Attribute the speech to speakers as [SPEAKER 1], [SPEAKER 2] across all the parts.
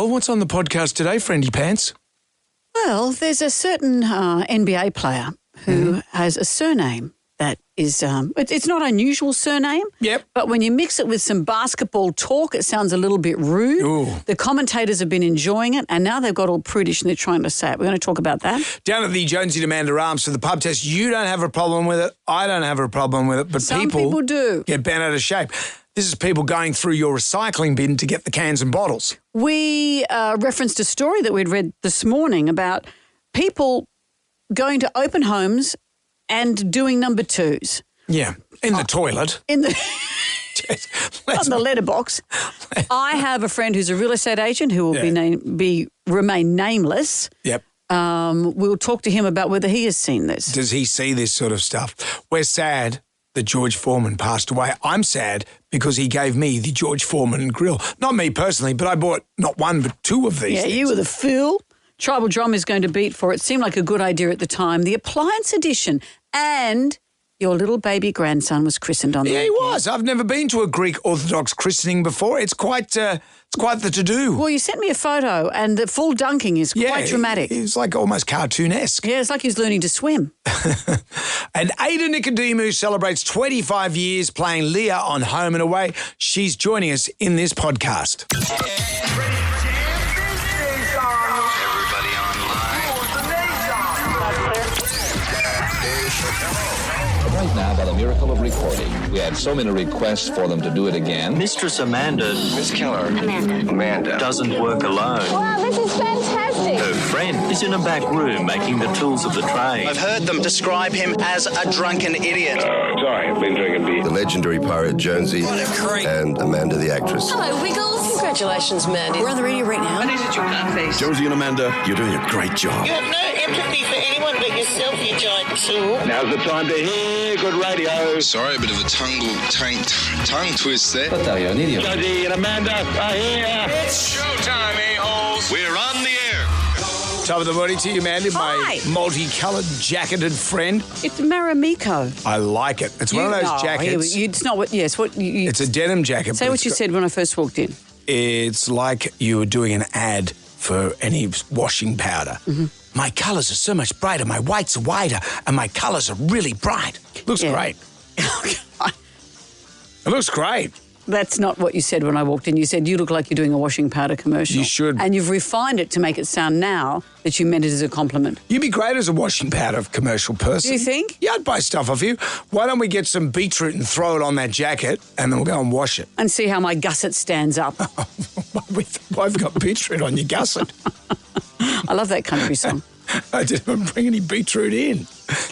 [SPEAKER 1] Well, what's on the podcast today, Friendy Pants?
[SPEAKER 2] Well, there's a certain NBA player who has a surname that is, it's not an unusual surname.
[SPEAKER 1] Yep.
[SPEAKER 2] But when you mix it with some basketball talk, it sounds a little bit rude.
[SPEAKER 1] Ooh.
[SPEAKER 2] The commentators have been enjoying it, and now they've got all prudish and they're trying to say it. We're going to talk about that.
[SPEAKER 1] Down at the Jonesy and Amanda Arms for the pub test, you don't have a problem with it. I don't have a problem with it. But
[SPEAKER 2] Some people do.
[SPEAKER 1] Get bent out of shape. This is people going through your recycling bin to get the cans and bottles.
[SPEAKER 2] We referenced a story that we'd read this morning about people going to open homes and doing number twos.
[SPEAKER 1] Yeah, in the toilet.
[SPEAKER 2] In the on the letterbox. I have a friend who's a real estate agent who will remain nameless.
[SPEAKER 1] Yep.
[SPEAKER 2] We'll talk to him about whether he has seen this.
[SPEAKER 1] Does he see this sort of stuff? We're sad that George Foreman passed away. I'm sad because he gave me the George Foreman grill. Not me personally, but I bought not one but two of these.
[SPEAKER 2] Yeah,
[SPEAKER 1] things.
[SPEAKER 2] you were the fool. Tribal Drum is going to beat for it. Seemed like a good idea at the time. The appliance edition. And your little baby grandson was christened on the
[SPEAKER 1] Yeah, he
[SPEAKER 2] weekend.
[SPEAKER 1] was. I've never been to a Greek Orthodox christening before. It's quite the to-do.
[SPEAKER 2] Well, you sent me a photo and the full dunking is quite dramatic.
[SPEAKER 1] It's like almost cartoonesque.
[SPEAKER 2] Yeah, it's like he's learning to swim.
[SPEAKER 1] And Ada Nicodemu celebrates 25 years playing Leah on Home and Away. She's joining us in this podcast.
[SPEAKER 3] Right now, by the miracle of recording, we had so many requests for them to do it again.
[SPEAKER 4] Mistress Amanda.
[SPEAKER 5] Miss Keller. Amanda.
[SPEAKER 4] Doesn't work alone.
[SPEAKER 6] Wow, this is fantastic.
[SPEAKER 4] Her friend is in a back room making the tools of the trade.
[SPEAKER 7] I've heard them describe him as a drunken idiot.
[SPEAKER 5] Sorry, I've been drinking beer.
[SPEAKER 8] The legendary pirate Jonesy and Amanda the actress.
[SPEAKER 6] Hello, Wiggles. Congratulations, Mandy. We're on the radio right now.
[SPEAKER 9] What is it, you face?
[SPEAKER 8] Jonesy and Amanda, you're doing a great job.
[SPEAKER 9] You have no empathy for anyone but yourself, you giant tool.
[SPEAKER 5] Now's the time to hear good radio.
[SPEAKER 10] Sorry, a bit of a tongue twist there.
[SPEAKER 3] What are you, an idiot?
[SPEAKER 5] Jonesy and Amanda are here.
[SPEAKER 10] It's showtime, a-holes. We're on the air.
[SPEAKER 1] Top of the morning to you, Mandy, my
[SPEAKER 2] Hi.
[SPEAKER 1] multicoloured jacketed friend.
[SPEAKER 2] It's Maramiko.
[SPEAKER 1] I like it. It's one of those jackets.
[SPEAKER 2] It's not what, yes, what you
[SPEAKER 1] It's a denim jacket.
[SPEAKER 2] say
[SPEAKER 1] but
[SPEAKER 2] what
[SPEAKER 1] it's
[SPEAKER 2] you
[SPEAKER 1] got-
[SPEAKER 2] said when I first walked in.
[SPEAKER 1] It's like you were doing an ad for any washing powder.
[SPEAKER 2] Mm-hmm.
[SPEAKER 1] My colours are so much brighter, my whites are whiter, and my colours are really bright. Looks
[SPEAKER 2] Yeah.
[SPEAKER 1] great. It looks great.
[SPEAKER 2] That's not what you said when I walked in. You said you look like you're doing a washing powder commercial.
[SPEAKER 1] You should.
[SPEAKER 2] And you've refined it to make it sound now that you meant it as a compliment.
[SPEAKER 1] You'd be great as a washing powder commercial person.
[SPEAKER 2] Do you think?
[SPEAKER 1] Yeah, I'd buy stuff off you. Why don't we get some beetroot and throw it on that jacket, and then we'll go and wash it.
[SPEAKER 2] And see how my gusset stands up.
[SPEAKER 1] I've got beetroot on your gusset.
[SPEAKER 2] I love that country song.
[SPEAKER 1] I didn't bring any beetroot in.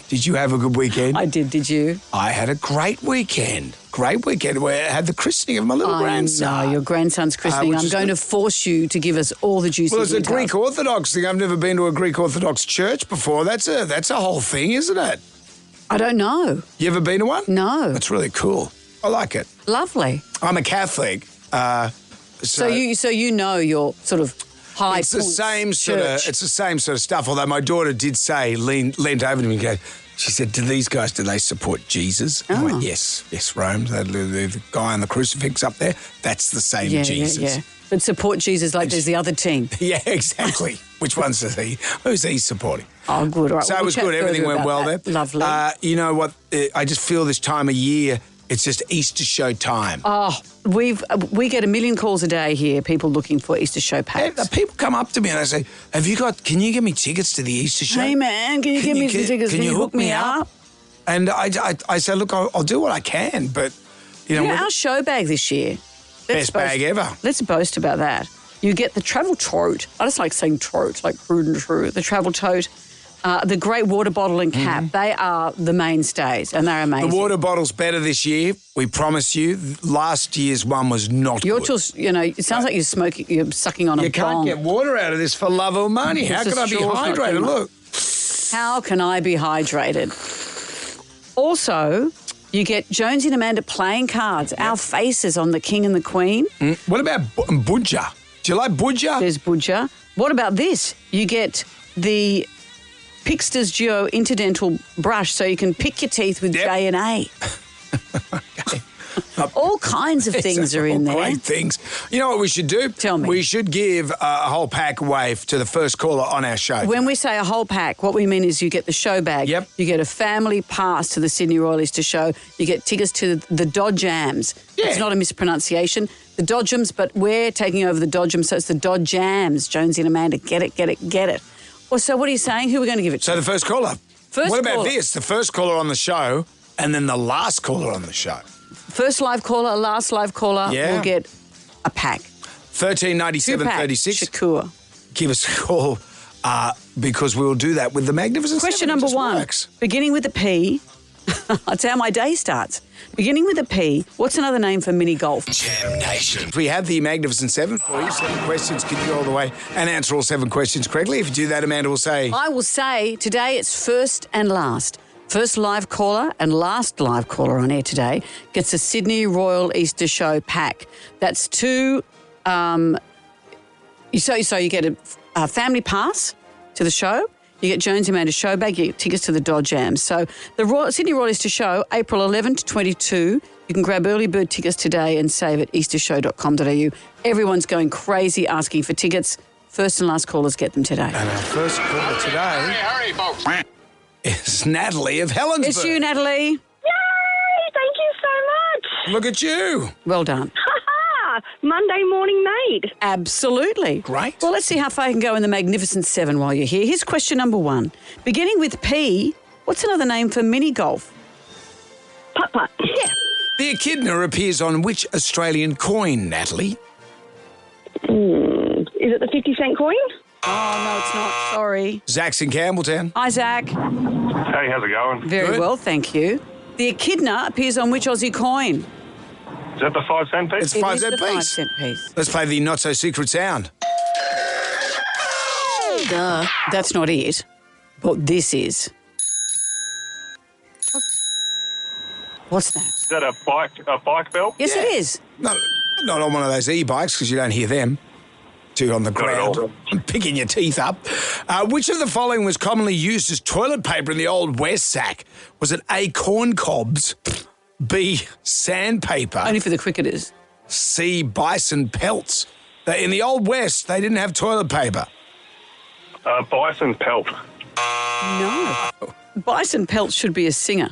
[SPEAKER 1] Did you have a good weekend?
[SPEAKER 2] I did you?
[SPEAKER 1] I had a great weekend. Great weekend. We had the christening of my little grandson.
[SPEAKER 2] No, your grandson's christening.
[SPEAKER 1] which
[SPEAKER 2] I'm
[SPEAKER 1] is
[SPEAKER 2] going
[SPEAKER 1] good.
[SPEAKER 2] to force you to give us all the juicy
[SPEAKER 1] Well, it's a
[SPEAKER 2] details.
[SPEAKER 1] Greek Orthodox thing. I've never been to a Greek Orthodox church before. That's a whole thing, isn't it?
[SPEAKER 2] I don't know.
[SPEAKER 1] You ever been to one?
[SPEAKER 2] No.
[SPEAKER 1] That's really cool. I like it.
[SPEAKER 2] Lovely.
[SPEAKER 1] I'm a Catholic.
[SPEAKER 2] So you know your sort of high
[SPEAKER 1] It's the
[SPEAKER 2] points
[SPEAKER 1] same sort of.
[SPEAKER 2] church.
[SPEAKER 1] It's the same sort of stuff. Although my daughter did say, leaned over to me and go, she said, "Do these guys? Do they support Jesus?" I went, "Yes, Rome. The guy on the crucifix up there. That's the same Jesus."
[SPEAKER 2] Yeah. But support Jesus like there's the other team.
[SPEAKER 1] Yeah, exactly. Which one's is he? Who's he supporting?
[SPEAKER 2] Oh, good. All right.
[SPEAKER 1] So
[SPEAKER 2] We'll
[SPEAKER 1] it was
[SPEAKER 2] chat
[SPEAKER 1] good. Everything
[SPEAKER 2] further
[SPEAKER 1] went
[SPEAKER 2] about
[SPEAKER 1] well
[SPEAKER 2] that.
[SPEAKER 1] there.
[SPEAKER 2] Lovely.
[SPEAKER 1] You know what? I just feel this time of year, it's just Easter show time.
[SPEAKER 2] Oh, we get a million calls a day here, people looking for Easter show packs.
[SPEAKER 1] People come up to me and they say, can you give me tickets to the Easter show?
[SPEAKER 2] Hey, man, can you give me some tickets?
[SPEAKER 1] Can you hook me up? And I say, look, I'll do what I can, but,
[SPEAKER 2] You know, our show bag this year.
[SPEAKER 1] Best bag ever.
[SPEAKER 2] Let's boast about that. You get the travel tote. I just like saying tote, like crude and true. The travel tote, the great water bottle and cap. They are the mainstays, and they're amazing.
[SPEAKER 1] The water bottle's better this year. We promise you. Last year's one was not
[SPEAKER 2] You're
[SPEAKER 1] good.
[SPEAKER 2] just, it sounds like you're sucking on a
[SPEAKER 1] You can't
[SPEAKER 2] bong.
[SPEAKER 1] get water out of this for love or money. How
[SPEAKER 2] It's
[SPEAKER 1] can I be
[SPEAKER 2] just sure not
[SPEAKER 1] hydrated?
[SPEAKER 2] enough.
[SPEAKER 1] Look.
[SPEAKER 2] How can I be hydrated? Also, you get Jonesy and Amanda playing cards, our faces on the King and the Queen.
[SPEAKER 1] What about Budja? Do you like Budja?
[SPEAKER 2] There's Budja. What about this? You get the Pixter's Duo Interdental brush so you can pick your teeth with J and A.
[SPEAKER 1] Okay.
[SPEAKER 2] All kinds of things are in there.
[SPEAKER 1] Great things. You know what we should do?
[SPEAKER 2] Tell me.
[SPEAKER 1] We should give a whole pack away to the first caller on our show.
[SPEAKER 2] When we say a whole pack, what we mean is you get the show bag.
[SPEAKER 1] Yep.
[SPEAKER 2] You get a family pass to the Sydney Royal Easter Show. You get tickets to the Dodgams.
[SPEAKER 1] Yeah.
[SPEAKER 2] It's not a mispronunciation. The Dodgams, but we're taking over the Dodgams, so it's the Dodgams. Jonesy and Amanda, get it, get it, get it. Well, so what are you saying? Who are we going to give it to?
[SPEAKER 1] So the first caller.
[SPEAKER 2] First
[SPEAKER 1] what about
[SPEAKER 2] caller.
[SPEAKER 1] this? The first caller on the show and then the last caller on the show.
[SPEAKER 2] First live caller, last live caller will get a pack.
[SPEAKER 1] 139736.
[SPEAKER 2] Shakur.
[SPEAKER 1] Give us a call because we'll do that with the Magnificent
[SPEAKER 2] Question
[SPEAKER 1] Seven. It
[SPEAKER 2] number
[SPEAKER 1] just
[SPEAKER 2] one.
[SPEAKER 1] works.
[SPEAKER 2] Beginning with a P. That's how my day starts. Beginning with a P. What's another name for mini golf?
[SPEAKER 1] Jam Nation. We have the Magnificent Seven for you. 7 questions. Can you go all the way and answer all 7 questions correctly? If you do that, Amanda will say...
[SPEAKER 2] I will say today it's first and last. First live caller and last live caller on air today gets a Sydney Royal Easter Show pack. That's 2... So you get a family pass to the show. You get Jones and Amanda show bag. You get tickets to the Dodgams. So the Sydney Royal Easter Show, April 11 to 22. You can grab early bird tickets today and save at eastershow.com.au. Everyone's going crazy asking for tickets. First and last callers get them today.
[SPEAKER 1] And our first caller today
[SPEAKER 10] Hurry, folks.
[SPEAKER 1] is Natalie of Helensburgh.
[SPEAKER 2] It's you, Natalie.
[SPEAKER 11] Yay! Thank you so much.
[SPEAKER 1] Look at you.
[SPEAKER 2] Well done.
[SPEAKER 11] Monday morning made.
[SPEAKER 2] Absolutely.
[SPEAKER 1] Great.
[SPEAKER 2] Well, let's see how far you can go in the Magnificent Seven while you're here. Here's question number 1. Beginning with P, what's another name for mini golf?
[SPEAKER 11] Putt-putt.
[SPEAKER 2] Yeah.
[SPEAKER 1] The echidna appears on which Australian coin, Natalie?
[SPEAKER 11] Is it the 50-cent coin?
[SPEAKER 2] Oh, no, it's not. Sorry.
[SPEAKER 1] Zach's in Campbelltown.
[SPEAKER 2] Hi, Zach.
[SPEAKER 5] Hey, how's it going?
[SPEAKER 2] Very
[SPEAKER 1] Good.
[SPEAKER 2] well, thank you. The echidna appears on which Aussie coin?
[SPEAKER 5] Is that the 5-cent piece?
[SPEAKER 1] It's a
[SPEAKER 2] It
[SPEAKER 1] 5
[SPEAKER 2] is
[SPEAKER 1] cent
[SPEAKER 2] the
[SPEAKER 1] piece.
[SPEAKER 2] 5 cent piece.
[SPEAKER 1] Let's play the not-so-secret sound.
[SPEAKER 2] Duh. That's not it. But this is. What's that?
[SPEAKER 5] Is that a bike belt?
[SPEAKER 2] Yes,
[SPEAKER 1] Yeah.
[SPEAKER 2] it is.
[SPEAKER 1] No, not on one of those e-bikes because you don't hear them. Two on the
[SPEAKER 5] Not at
[SPEAKER 1] ground,
[SPEAKER 5] all.
[SPEAKER 1] picking your teeth up. Which of the following was commonly used as toilet paper in the Old West, Zach? Was it A, corn cobs, B, sandpaper,
[SPEAKER 2] Only for the cricketers.
[SPEAKER 1] C, bison pelts? In the Old West, they didn't have toilet paper.
[SPEAKER 5] Bison pelt.
[SPEAKER 2] No. Bison pelt should be a singer.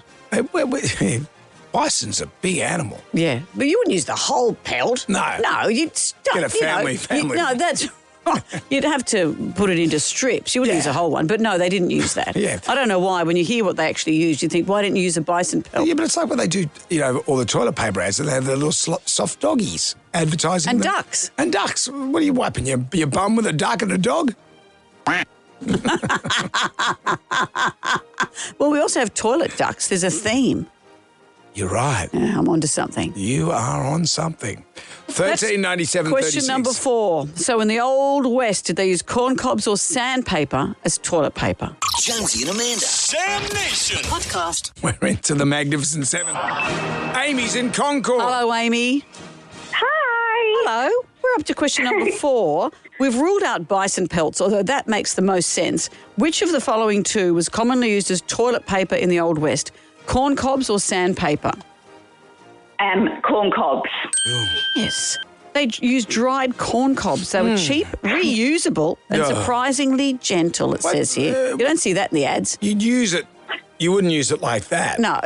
[SPEAKER 1] Bison's a big animal.
[SPEAKER 2] Yeah. But you wouldn't use the whole pelt.
[SPEAKER 1] No.
[SPEAKER 2] No, you'd stop.
[SPEAKER 1] Get a family.
[SPEAKER 2] No, that's... You'd have to put it into strips. You wouldn't use a whole one. But no, they didn't use that.
[SPEAKER 1] Yeah.
[SPEAKER 2] I don't know why. When you hear what they actually used, you think, why didn't you use a bison pelt?
[SPEAKER 1] Yeah, but it's like when they do, all the toilet paper ads, they have the little soft doggies advertising.
[SPEAKER 2] And
[SPEAKER 1] them.
[SPEAKER 2] ducks.
[SPEAKER 1] And ducks. What are you wiping your bum with a duck and a dog?
[SPEAKER 2] Well, we also have toilet ducks. There's a theme.
[SPEAKER 1] You're right.
[SPEAKER 2] Yeah, I'm onto something.
[SPEAKER 1] You are on something. 1397.
[SPEAKER 2] Question number 4. So in the Old West, did they use corn cobs or sandpaper as toilet paper?
[SPEAKER 12] Jonesy and Amanda.
[SPEAKER 10] Jam Nation.
[SPEAKER 6] Podcast.
[SPEAKER 1] We're into the Magnificent Seven. Amy's in Concord.
[SPEAKER 2] Hello, Amy.
[SPEAKER 11] Hi.
[SPEAKER 2] Hello. We're up to question number 4. We've ruled out bison pelts, although that makes the most sense. Which of the following 2 was commonly used as toilet paper in the Old West? Corn cobs or sandpaper?
[SPEAKER 11] Corn cobs.
[SPEAKER 2] Yes. They used dried corn cobs. They were cheap, reusable, and
[SPEAKER 1] Yeah.
[SPEAKER 2] surprisingly gentle, it says here. You don't see that in the ads.
[SPEAKER 1] You'd use it. You wouldn't use it like that.
[SPEAKER 2] No.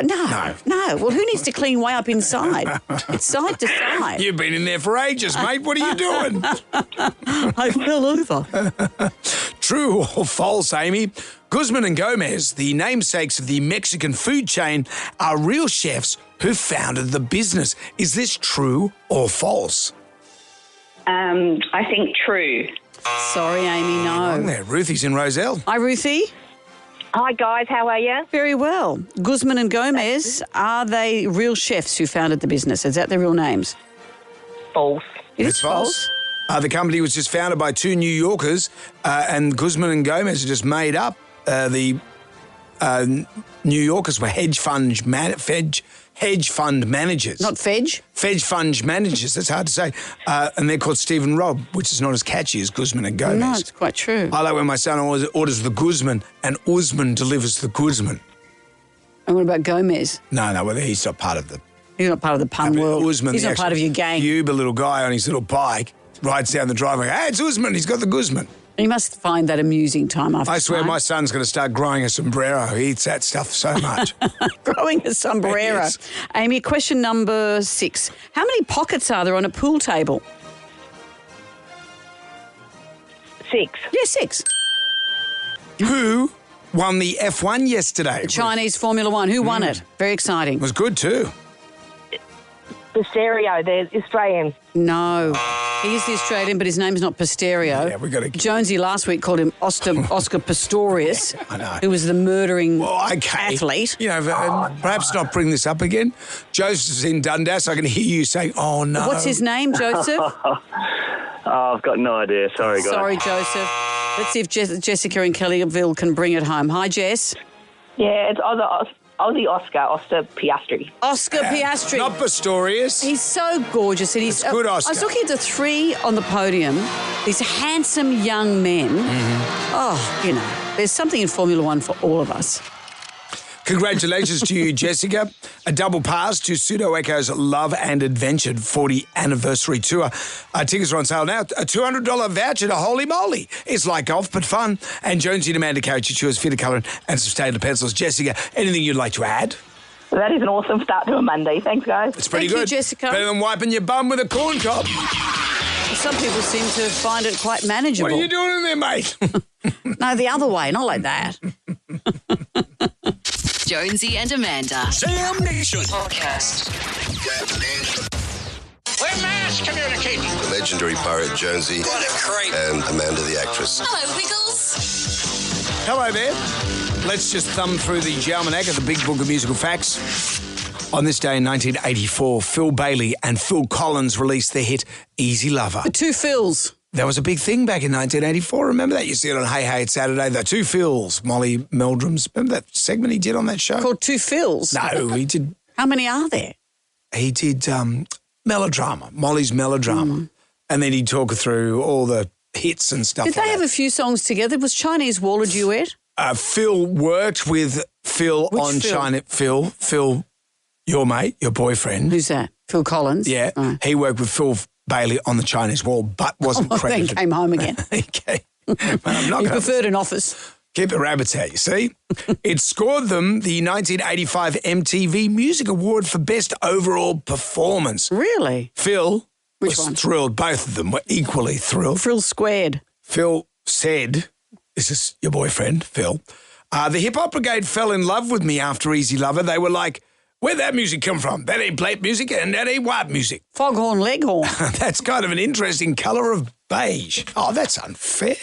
[SPEAKER 2] Well, who needs to clean way up inside? It's side to side.
[SPEAKER 1] You've been in there for ages, mate. What are you doing?
[SPEAKER 2] I fell over.
[SPEAKER 1] True or false, Amy? Guzman and Gomez, the namesakes of the Mexican food chain, are real chefs who founded the business. Is this true or false?
[SPEAKER 11] I think true.
[SPEAKER 2] Sorry, Amy,
[SPEAKER 1] Wrong
[SPEAKER 2] no.
[SPEAKER 1] there. Ruthie's in Roselle.
[SPEAKER 2] Hi, Ruthie.
[SPEAKER 11] Hi, guys. How are you?
[SPEAKER 2] Very well. Guzman and Gomez, are they real chefs who founded the business? Is that their real names?
[SPEAKER 11] False.
[SPEAKER 2] It
[SPEAKER 1] It's
[SPEAKER 2] is false.
[SPEAKER 1] The company was just founded by 2 New Yorkers, and Guzman and Gomez are just made up. The New Yorkers were hedge fund managers.
[SPEAKER 2] Not fedge?
[SPEAKER 1] Hedge fund managers, that's hard to say. And they're called Steve and Rob, which is not as catchy as Guzman and Gomez.
[SPEAKER 2] No, it's quite true.
[SPEAKER 1] I like when my son orders the Guzman and Usman delivers the Guzman.
[SPEAKER 2] And what about Gomez?
[SPEAKER 1] No, well, he's not part of the
[SPEAKER 2] He's not part of the pun world.
[SPEAKER 1] Usman,
[SPEAKER 2] he's not part of your gang.
[SPEAKER 1] Uber little guy on his little bike rides down the driveway. Hey, it's Usman. He's got the Guzman.
[SPEAKER 2] You must find that amusing time after
[SPEAKER 1] I swear
[SPEAKER 2] time.
[SPEAKER 1] my son's going to start growing a sombrero. He eats that stuff so much.
[SPEAKER 2] Growing a sombrero.
[SPEAKER 1] Yes.
[SPEAKER 2] Amy, question number 6. How many pockets are there on a pool table?
[SPEAKER 11] 6.
[SPEAKER 2] Yeah, 6.
[SPEAKER 1] Who won the F1 yesterday?
[SPEAKER 2] Chinese Formula One. Who won it? Very exciting.
[SPEAKER 1] It was good too.
[SPEAKER 11] Pisterio, there's Australian.
[SPEAKER 2] No. He is the Australian, but his name's not Pisterio.
[SPEAKER 1] Yeah, we got to.
[SPEAKER 2] Jonesy last week called him Oscar Pistorius,
[SPEAKER 1] I know.
[SPEAKER 2] who was the murdering
[SPEAKER 1] Okay.
[SPEAKER 2] athlete.
[SPEAKER 1] You know, perhaps not bring this up again. Joseph's in Dundas. I can hear you saying, "Oh no."
[SPEAKER 2] What's his name, Joseph?
[SPEAKER 12] I've got no idea. Sorry, guys.
[SPEAKER 2] Sorry, Joseph. Let's see if Jessica in Kellyville can bring it home. Hi, Jess.
[SPEAKER 11] Yeah, it's Aussie Oscar Piastri.
[SPEAKER 2] Oscar Piastri.
[SPEAKER 1] Not Pistorius.
[SPEAKER 2] He's so gorgeous. And he's
[SPEAKER 1] It's good, Oscar.
[SPEAKER 2] I was looking at the 3 on the podium, these handsome young men.
[SPEAKER 1] Mm-hmm.
[SPEAKER 2] Oh, you know, there's something in Formula One for all of us.
[SPEAKER 1] Congratulations to you, Jessica. A double pass to Pseudo Echo's Love and Adventure 40 anniversary tour. Tickets are on sale now. A $200 voucher to Holy Moly. It's like golf, but fun. And Jonesy and Amanda Coach choose fit colour and some Staedtler pencils. Jessica, anything you'd like to add?
[SPEAKER 11] That is an awesome start to a Monday. Thanks, guys.
[SPEAKER 1] It's pretty
[SPEAKER 2] Thank
[SPEAKER 1] good.
[SPEAKER 2] you, Jessica.
[SPEAKER 1] Better than wiping your bum with a corn cob.
[SPEAKER 2] Some people seem to find it quite manageable.
[SPEAKER 1] What are you doing in there, mate?
[SPEAKER 2] No, the other way, not like that.
[SPEAKER 13] Jonesy and Amanda.
[SPEAKER 10] Sam Nation
[SPEAKER 13] Podcast.
[SPEAKER 10] We're mass communicating.
[SPEAKER 8] The legendary pirate Jonesy.
[SPEAKER 10] What a creep.
[SPEAKER 8] And Amanda the actress.
[SPEAKER 13] Hello, Wiggles.
[SPEAKER 1] Hello there. Let's just thumb through the almanac of the Big Book of Musical Facts. On this day in 1984, Phil Bailey and Phil Collins released their hit Easy Lover.
[SPEAKER 2] The 2 Phils.
[SPEAKER 1] That was a big thing back in 1984. Remember that? You see it on Hey Hey It's Saturday. The 2 Phils, Molly Meldrum's. Remember that segment he did on that show?
[SPEAKER 2] Called 2 Phils?
[SPEAKER 1] No, he did.
[SPEAKER 2] How many are there?
[SPEAKER 1] He did melodrama, Molly's melodrama. And then he'd talk her through all the hits and stuff
[SPEAKER 2] Did
[SPEAKER 1] like
[SPEAKER 2] they have
[SPEAKER 1] that.
[SPEAKER 2] a few songs together? Was Chinese Wall a duet?
[SPEAKER 1] Phil worked with Phil
[SPEAKER 2] Which
[SPEAKER 1] on
[SPEAKER 2] Phil?
[SPEAKER 1] China. Phil, your mate, your boyfriend.
[SPEAKER 2] Who's that? Phil Collins?
[SPEAKER 1] Yeah.
[SPEAKER 2] Oh.
[SPEAKER 1] He worked with Phil Bailey on the Chinese Wall, but wasn't
[SPEAKER 2] Then
[SPEAKER 1] credited.
[SPEAKER 2] came home again.
[SPEAKER 1] Okay. Man, I'm not
[SPEAKER 2] He
[SPEAKER 1] gonna
[SPEAKER 2] preferred an office.
[SPEAKER 1] keep the rabbits out, you see. It scored them the 1985 MTV Music Award for Best Overall Performance.
[SPEAKER 2] Really?
[SPEAKER 1] Phil
[SPEAKER 2] Which
[SPEAKER 1] was
[SPEAKER 2] one?
[SPEAKER 1] thrilled. Both of them were equally thrilled.
[SPEAKER 2] Frill squared.
[SPEAKER 1] Phil said, this is your boyfriend, Phil, the hip-hop brigade fell in love with me after Easy Lover. They were like, where'd that music come from? That ain't black music and that ain't white music.
[SPEAKER 2] Foghorn Leghorn.
[SPEAKER 1] That's kind of an interesting colour of beige. Oh, that's unfair.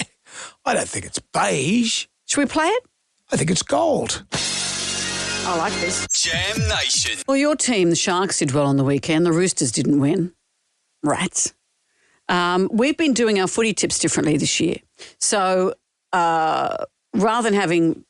[SPEAKER 1] I don't think it's beige.
[SPEAKER 2] Should we play it?
[SPEAKER 1] I think it's gold.
[SPEAKER 2] I like this.
[SPEAKER 10] Jam Nation.
[SPEAKER 2] Well, your team, the Sharks, did well on the weekend. The Roosters didn't win. Rats. We've been doing our footy tips differently this year. So rather than having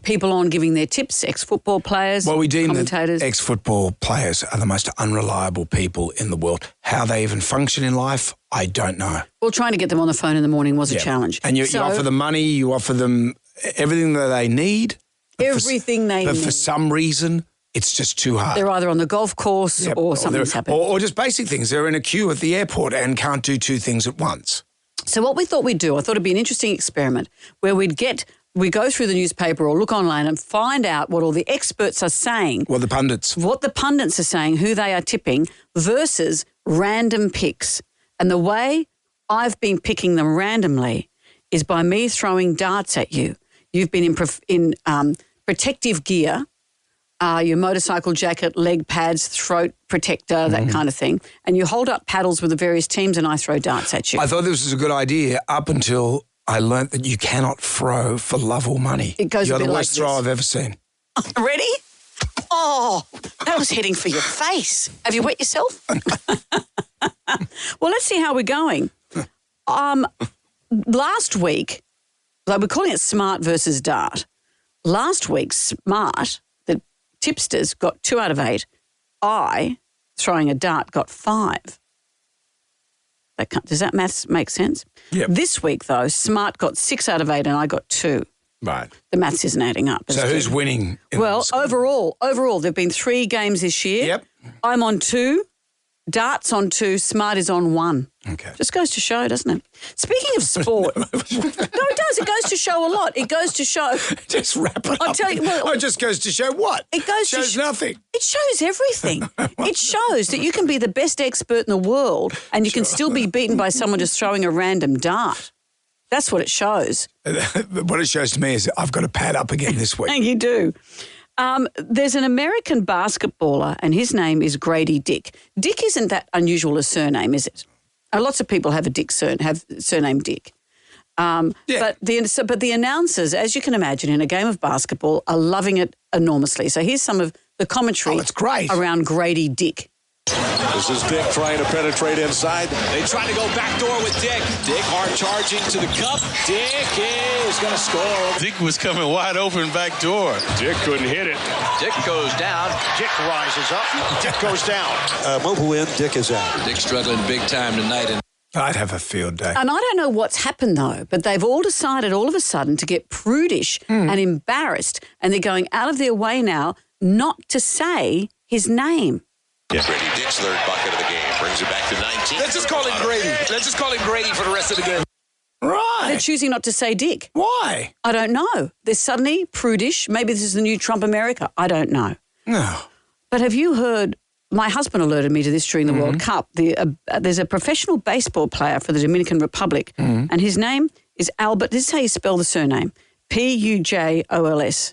[SPEAKER 2] people on giving their tips, ex-football players,
[SPEAKER 1] Well, we deem
[SPEAKER 2] commentators.
[SPEAKER 1] that ex-football players are the most unreliable people in the world. How they even function in life, I don't know.
[SPEAKER 2] Well, trying to get them on the phone in the morning was a challenge.
[SPEAKER 1] And you
[SPEAKER 2] So-
[SPEAKER 1] offer them money, you offer them everything that they need.
[SPEAKER 2] Everything they
[SPEAKER 1] But
[SPEAKER 2] need.
[SPEAKER 1] for some reason, it's just too hard.
[SPEAKER 2] They're either on the golf course
[SPEAKER 1] Yep.
[SPEAKER 2] or something's
[SPEAKER 1] they're-
[SPEAKER 2] happened.
[SPEAKER 1] Or just basic things. They're in a queue at the airport and can't do 2 things at once.
[SPEAKER 2] So what we thought we'd do, I thought it'd be an interesting experiment where we go through the newspaper or look online and find out what all the experts are saying,
[SPEAKER 1] Well, the pundits.
[SPEAKER 2] what the pundits are saying, who they are tipping versus random picks. And the way I've been picking them randomly is by me throwing darts at you. You've been in protective gear, your motorcycle jacket, leg pads, throat protector, that kind of thing. And you hold up paddles with the various teams and I throw darts at you.
[SPEAKER 1] I thought this was a good idea up until I learnt that you cannot throw for love or money.
[SPEAKER 2] It goes a
[SPEAKER 1] You're
[SPEAKER 2] bit
[SPEAKER 1] the
[SPEAKER 2] like
[SPEAKER 1] worst throw
[SPEAKER 2] this.
[SPEAKER 1] I've ever seen.
[SPEAKER 2] Ready? Oh, that was heading for your face. Have you wet yourself? Well, let's see how we're going. Last week, they were calling it smart versus dart. Last week, smart, the tipsters got 2 out of 8. I, throwing a dart, got 5. Does that maths make sense?
[SPEAKER 1] Yep.
[SPEAKER 2] This week, though, smart got 6 out of 8 and I got 2.
[SPEAKER 1] Right.
[SPEAKER 2] The maths isn't adding up.
[SPEAKER 1] So who's winning?
[SPEAKER 2] Well, overall, there've been 3 games this year.
[SPEAKER 1] Yep.
[SPEAKER 2] I'm on 2, darts on 2, smart is on 1.
[SPEAKER 1] Okay.
[SPEAKER 2] Just goes to show, doesn't it? Speaking of sport. No, it does. It goes to show a lot. It goes to show.
[SPEAKER 1] Just wrap it up.
[SPEAKER 2] I'll tell you. Well,
[SPEAKER 1] it just goes to show what?
[SPEAKER 2] It goes
[SPEAKER 1] shows nothing.
[SPEAKER 2] It shows everything. It shows that you can be the best expert in the world and you can still be beaten by someone just throwing a random dart. That's what it shows.
[SPEAKER 1] What it shows to me is I've got to pad up again this week.
[SPEAKER 2] You do. There's an American basketballer and his name is Grady Dick. Dick isn't that unusual a surname, is it? Lots of people have surname Dick. But the announcers, as you can imagine, in a game of basketball are loving it enormously. So here's some of the commentary around Grady Dick.
[SPEAKER 14] This is Dick trying to penetrate inside. They try to go backdoor with Dick. Dick hard charging to the cup. Dick is going to score.
[SPEAKER 10] Dick was coming wide open backdoor.
[SPEAKER 14] Dick couldn't hit it.
[SPEAKER 3] Dick goes down.
[SPEAKER 14] Dick rises up. Dick goes down. Mobile in. Dick is out.
[SPEAKER 3] Dick struggling big time tonight.
[SPEAKER 1] I'd have a field day.
[SPEAKER 2] And I don't know what's happened, though, but they've all decided all of a sudden to get prudish and embarrassed, and they're going out of their way now not to say his name.
[SPEAKER 10] Yeah. Grady Dick's third bucket of the game brings it back to 19.
[SPEAKER 14] Let's just call him Grady. Let's just call him Grady for the rest of the game.
[SPEAKER 1] Right.
[SPEAKER 2] They're choosing not to say Dick.
[SPEAKER 1] Why?
[SPEAKER 2] I don't know. They're suddenly prudish. Maybe this is the new Trump America. I don't know.
[SPEAKER 1] No.
[SPEAKER 2] But have you heard, my husband alerted me to this during the World Cup. There's a professional baseball player for the Dominican Republic, and his name is Albert. This is how you spell the surname. Pujols.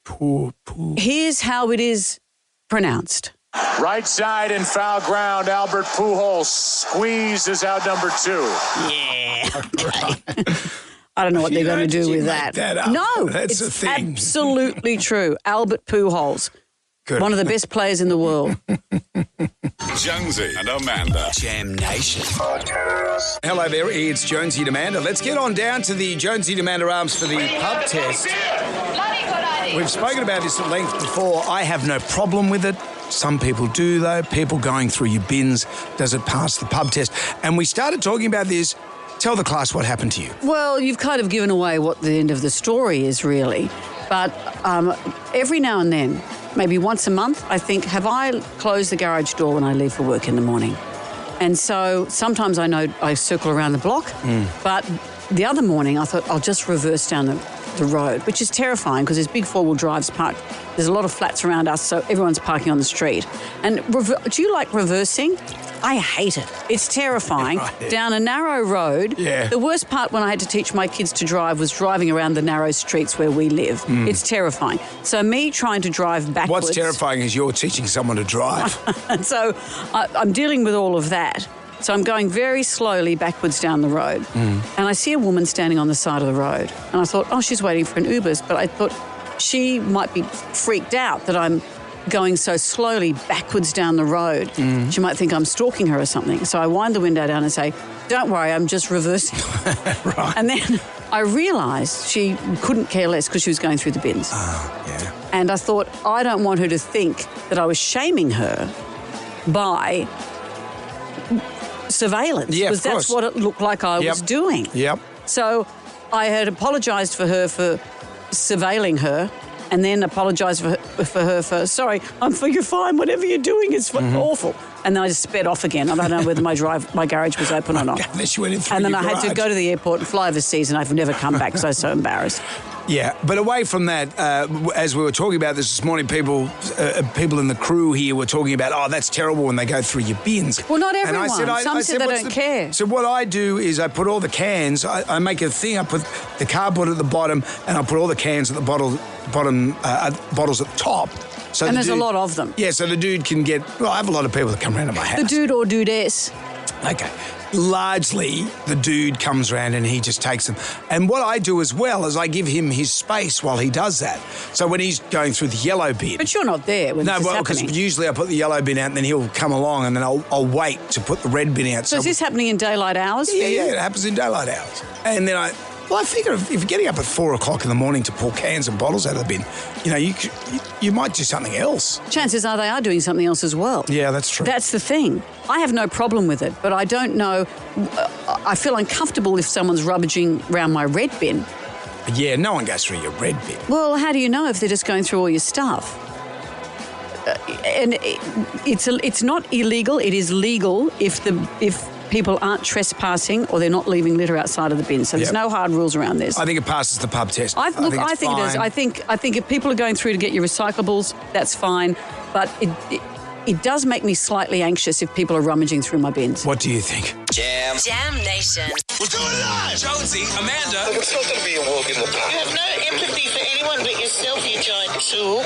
[SPEAKER 1] Puj.
[SPEAKER 2] Here's how it is pronounced.
[SPEAKER 14] Right side in foul ground. Albert Pujols squeezes out number 2.
[SPEAKER 2] Yeah. I don't know what they're going to do with that. No,
[SPEAKER 1] that's
[SPEAKER 2] it's
[SPEAKER 1] the thing.
[SPEAKER 2] Absolutely true. Albert Pujols.
[SPEAKER 1] Good.
[SPEAKER 2] One of the best players in the world.
[SPEAKER 10] Jonesy and Amanda.
[SPEAKER 1] Jam Nation. Hello there, it's Jonesy and Amanda. Let's get on down to the Jonesy and Amanda Arms for the pub test. We've spoken about this at length before. I have no problem with it. Some people do, though. People going through your bins. Does it pass the pub test? And we started talking about this. Tell the class what happened to you.
[SPEAKER 2] Well, you've kind of given away what the end of the story is, really. But every now and then, maybe once a month, I think, have I closed the garage door when I leave for work in the morning? And so sometimes I know I circle around the block, but the other morning I thought I'll just reverse down the road, which is terrifying because there's big four-wheel drives parked. There's a lot of flats around us, so everyone's parking on the street. And do you like reversing? I hate it. It's terrifying. Down a narrow road.
[SPEAKER 1] Yeah.
[SPEAKER 2] The worst part when I had to teach my kids to drive was driving around the narrow streets where we live. It's terrifying. So me trying to drive backwards.
[SPEAKER 1] What's terrifying is you're teaching someone to drive.
[SPEAKER 2] And so I'm dealing with all of that. So I'm going very slowly backwards down the road. And I see a woman standing on the side of the road. And I thought, oh, she's waiting for an Ubers. But I thought she might be freaked out that I'm going so slowly backwards down the road. She might think I'm stalking her or something. So I wind the window down and say, don't worry, I'm just reversing.
[SPEAKER 1] Right.
[SPEAKER 2] And then I realised she couldn't care less because she was going through the bins.
[SPEAKER 1] Oh, yeah.
[SPEAKER 2] And I thought, I don't want her to think that I was shaming her by surveillance.
[SPEAKER 1] Yeah,
[SPEAKER 2] because that's what it looked like I was doing.
[SPEAKER 1] Yep.
[SPEAKER 2] So I had apologised for her for surveilling her, and then apologised for her for, sorry, you're fine, whatever you're doing is awful. And then I just sped off again. I don't know whether my garage was open or not.
[SPEAKER 1] Unless you went in through
[SPEAKER 2] and then
[SPEAKER 1] your
[SPEAKER 2] I had to
[SPEAKER 1] garage.
[SPEAKER 2] go to the airport and fly overseas, and I've never come back because I was so embarrassed.
[SPEAKER 1] Yeah, but away from that, as we were talking about this morning, people in the crew here were talking about, oh, that's terrible when they go through your bins.
[SPEAKER 2] Well, not everyone.
[SPEAKER 1] And
[SPEAKER 2] Some said they
[SPEAKER 1] "What's
[SPEAKER 2] don't care."
[SPEAKER 1] So what I do is I put all the cans, I make a thing, I put the cardboard at the bottom, and I put all the cans at the bottom, bottles at the top. So
[SPEAKER 2] and there's a lot of them.
[SPEAKER 1] Yeah, so the dude can get, well, I have a lot of people that come around to my house.
[SPEAKER 2] The dude or dudess.
[SPEAKER 1] Okay. Largely, the dude comes around and he just takes them. And what I do as well is I give him his space while he does that. So when he's going through the yellow bin...
[SPEAKER 2] But you're not there when this is happening.
[SPEAKER 1] because usually I put the yellow bin out and then he'll come along and then I'll wait to put the red bin out.
[SPEAKER 2] So is this happening in daylight hours for you?
[SPEAKER 1] Yeah, it happens in daylight hours. And then I figure if you're getting up at 4 o'clock in the morning to pull cans and bottles out of the bin, you might do something else.
[SPEAKER 2] Chances are they are doing something else as well.
[SPEAKER 1] Yeah, that's true.
[SPEAKER 2] That's the thing. I have no problem with it, but I don't know. I feel uncomfortable if someone's rummaging around my red bin.
[SPEAKER 1] Yeah, no one goes through your red bin.
[SPEAKER 2] Well, how do you know if they're just going through all your stuff? it's not illegal. It is legal if people aren't trespassing or they're not leaving litter outside of the bin. So there's no hard rules around this.
[SPEAKER 1] I think it passes the pub test.
[SPEAKER 2] I think it is. I think if people are going through to get your recyclables, that's fine. But it does make me slightly anxious if people are rummaging through my bins.
[SPEAKER 1] What do you think?
[SPEAKER 13] Jam Nation.
[SPEAKER 10] We're doing it live. Jonesy, Amanda.
[SPEAKER 9] Look, it's not going to be a walk in the park. You have no empathy for anyone but yourself, you giant tool.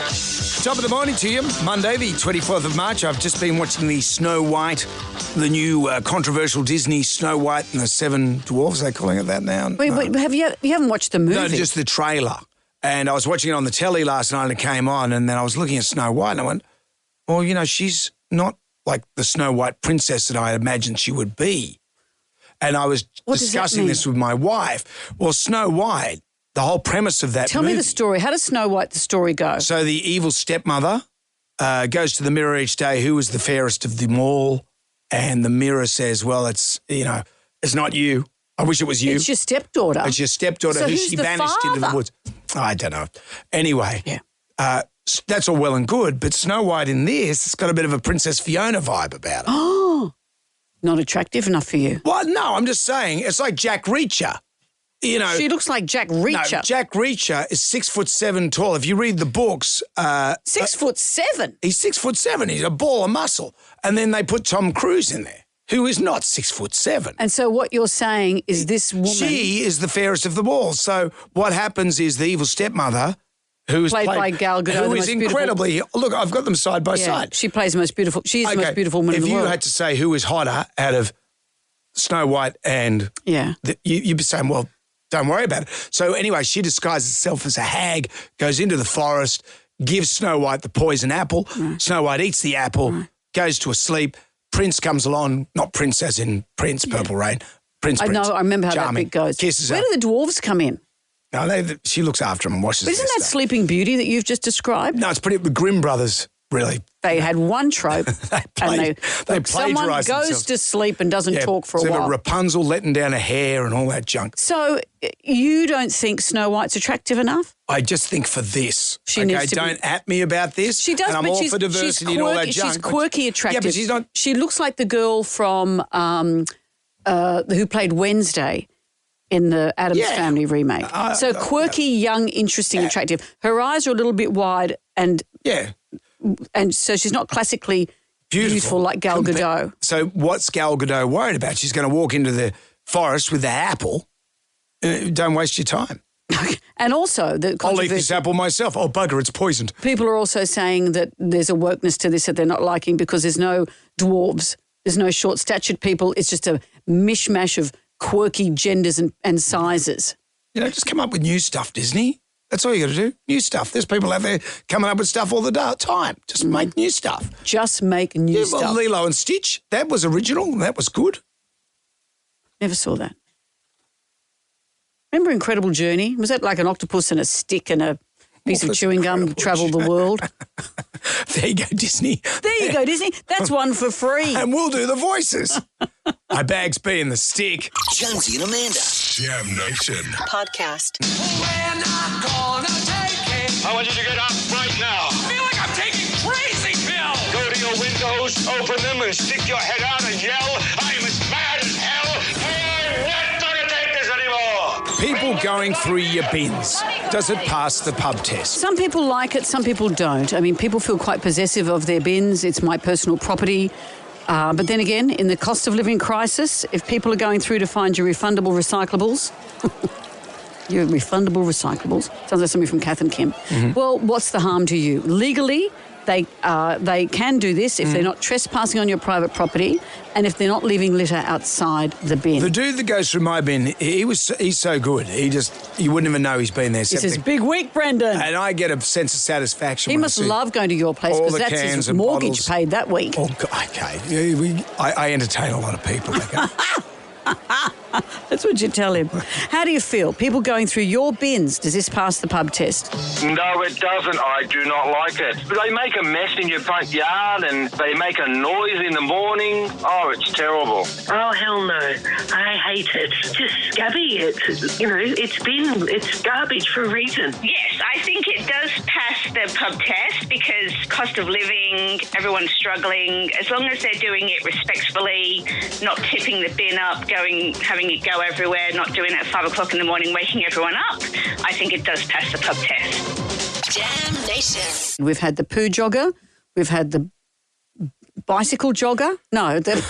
[SPEAKER 1] Top of the morning to you. Monday, the 24th of March. I've just been watching the Snow White, the new controversial Disney Snow White and the Seven Dwarfs. Are they calling it that now?
[SPEAKER 2] Wait, you haven't watched the movie?
[SPEAKER 1] No, just the trailer. And I was watching it on the telly last night and it came on, and then I was looking at Snow White and I went, well, you know, she's not like the Snow White princess that I imagined she would be. And I was discussing this with my wife. Well, Snow White, the whole premise of that
[SPEAKER 2] Tell me the story. How does Snow White, the story go?
[SPEAKER 1] So the evil stepmother goes to the mirror each day, who is the fairest of them all? And the mirror says, well, it's not you. I wish it was you.
[SPEAKER 2] It's your stepdaughter.
[SPEAKER 1] It's your stepdaughter
[SPEAKER 2] so
[SPEAKER 1] who
[SPEAKER 2] who's
[SPEAKER 1] she
[SPEAKER 2] the
[SPEAKER 1] vanished
[SPEAKER 2] father?
[SPEAKER 1] into the woods. I don't know. Anyway.
[SPEAKER 2] Yeah.
[SPEAKER 1] That's all well and good, but Snow White in this, it's got a bit of a Princess Fiona vibe about it.
[SPEAKER 2] Oh, not attractive enough for you.
[SPEAKER 1] Well, no, I'm just saying, it's like Jack Reacher. You know,
[SPEAKER 2] she looks like Jack Reacher.
[SPEAKER 1] No, Jack Reacher is 6'7" tall. If you read the books,
[SPEAKER 2] 6'7".
[SPEAKER 1] He's 6'7". He's a ball of muscle. And then they put Tom Cruise in there, who is not 6'7".
[SPEAKER 2] And so what you're saying is this woman,
[SPEAKER 1] she is the fairest of them all. So what happens is the evil stepmother, who is
[SPEAKER 2] played by Gal Gadot,
[SPEAKER 1] who is incredibly. Look, I've got them side by side.
[SPEAKER 2] She plays the most beautiful. She's the most beautiful woman in the world.
[SPEAKER 1] If you had to say who is hotter out of Snow White and you'd be saying, well, don't worry about it. So anyway, she disguises herself as a hag, goes into the forest, gives Snow White the poison apple. Right. Snow White eats the apple, goes to a sleep. Prince comes along, not Prince as in Prince, Purple Rain. Prince.
[SPEAKER 2] I know. I remember how
[SPEAKER 1] charming,
[SPEAKER 2] that bit goes.
[SPEAKER 1] Kisses
[SPEAKER 2] Where
[SPEAKER 1] her.
[SPEAKER 2] do the dwarves come in?
[SPEAKER 1] No, she looks after him and washes.
[SPEAKER 2] But isn't that
[SPEAKER 1] stuff.
[SPEAKER 2] Sleeping Beauty that you've just described?
[SPEAKER 1] No, it's pretty. The Grimm brothers really.
[SPEAKER 2] They had one trope,
[SPEAKER 1] they
[SPEAKER 2] someone goes
[SPEAKER 1] themselves.
[SPEAKER 2] to sleep and doesn't talk for a while.
[SPEAKER 1] Rapunzel letting down her hair and all that junk.
[SPEAKER 2] So you don't think Snow White's attractive enough?
[SPEAKER 1] I just think for this.
[SPEAKER 2] She needs to
[SPEAKER 1] don't at me about this.
[SPEAKER 2] She does,
[SPEAKER 1] and I'm
[SPEAKER 2] but
[SPEAKER 1] all for diversity and all that junk.
[SPEAKER 2] She's quirky, attractive.
[SPEAKER 1] Yeah, but she's not.
[SPEAKER 2] She looks like the girl from who played Wednesday in the Addams Family remake. So quirky, young, interesting, attractive. Her eyes are a little bit wide and so she's not classically beautiful like Gal Gadot.
[SPEAKER 1] So what's Gal Gadot worried about? She's going to walk into the forest with the apple. Don't waste your time.
[SPEAKER 2] And also the
[SPEAKER 1] I'll eat this apple myself. Oh, bugger, it's poisoned.
[SPEAKER 2] People are also saying that there's a wokeness to this that they're not liking because there's no dwarves, there's no short-statured people. It's just a mishmash of quirky genders and sizes.
[SPEAKER 1] You know, just come up with new stuff, Disney. That's all you got to do. New stuff. There's people out there coming up with stuff all the time. Just make new stuff.
[SPEAKER 2] Just make new stuff.
[SPEAKER 1] Well, Lilo and Stitch, that was original. That was good.
[SPEAKER 2] Never saw that. Remember Incredible Journey? Was that like an octopus and a stick and a piece of chewing gum travel the world?
[SPEAKER 1] There you go, Disney.
[SPEAKER 2] There you go, Disney. That's one for free.
[SPEAKER 1] And we'll do the voices. My bag's being the stick.
[SPEAKER 13] Jonesy and Amanda.
[SPEAKER 10] Jam Nation.
[SPEAKER 13] Podcast.
[SPEAKER 10] We're not gonna take it. I want you to get up right now. I feel like I'm taking crazy pills. Go to your windows, open them, and stick your head out and yell, I'm as mad as hell. I'm not gonna take this anymore.
[SPEAKER 1] People going through your bins. Does it pass the pub test?
[SPEAKER 2] Some people like it, some people don't. I mean, people feel quite possessive of their bins. It's my personal property. But then again, in the cost of living crisis, if people are going through to find your refundable recyclables, sounds like something from Kath and Kim. Mm-hmm. Well, what's the harm to you? Legally, they can do this if they're not trespassing on your private property and if they're not leaving litter outside the bin.
[SPEAKER 1] The dude that goes through my bin, he's so good. You wouldn't even know he's been there.
[SPEAKER 2] He says, big week, Brendan.
[SPEAKER 1] And I get a sense of satisfaction.
[SPEAKER 2] He must love going to your place because that's his mortgage paid that week.
[SPEAKER 1] Oh, okay. I entertain a lot of people. Okay?
[SPEAKER 2] That's what you tell him. How do you feel? People going through your bins, does this pass the pub test?
[SPEAKER 5] No, it doesn't. I do not like it. They make a mess in your front yard and they make a noise in the morning. Oh, it's terrible.
[SPEAKER 9] Oh, hell no. I hate it. Just scabby. It's garbage for a reason.
[SPEAKER 11] Yes, I think it does pass
[SPEAKER 15] the pub test because cost of living, everyone's struggling. As long as they're doing it respectfully, not tipping the bin up, having it go everywhere, not doing it at 5 o'clock in the morning, waking everyone up, I think it does pass the pub test.
[SPEAKER 13] Jam Nation.
[SPEAKER 2] We've had the poo jogger. We've had the bicycle jogger. No, the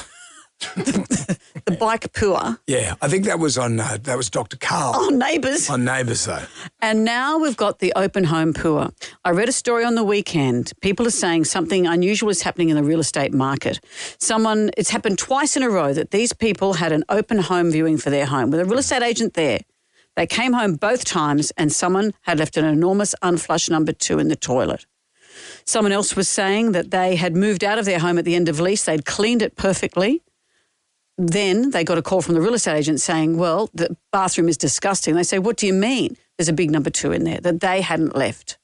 [SPEAKER 2] bike pooer.
[SPEAKER 1] Yeah, I think that was on Dr. Carl.
[SPEAKER 2] Oh, Neighbours.
[SPEAKER 1] On Neighbours, though.
[SPEAKER 2] And now we've got the open home pooer. I read a story on the weekend. People are saying something unusual is happening in the real estate market. It's happened twice in a row that these people had an open home viewing for their home with a real estate agent there. They came home both times and someone had left an enormous unflushed number 2 in the toilet. Someone else was saying that they had moved out of their home at the end of lease. They'd cleaned it perfectly. Then they got a call from the real estate agent saying, well, the bathroom is disgusting. They say, what do you mean? There's a big number 2 in there that they hadn't left.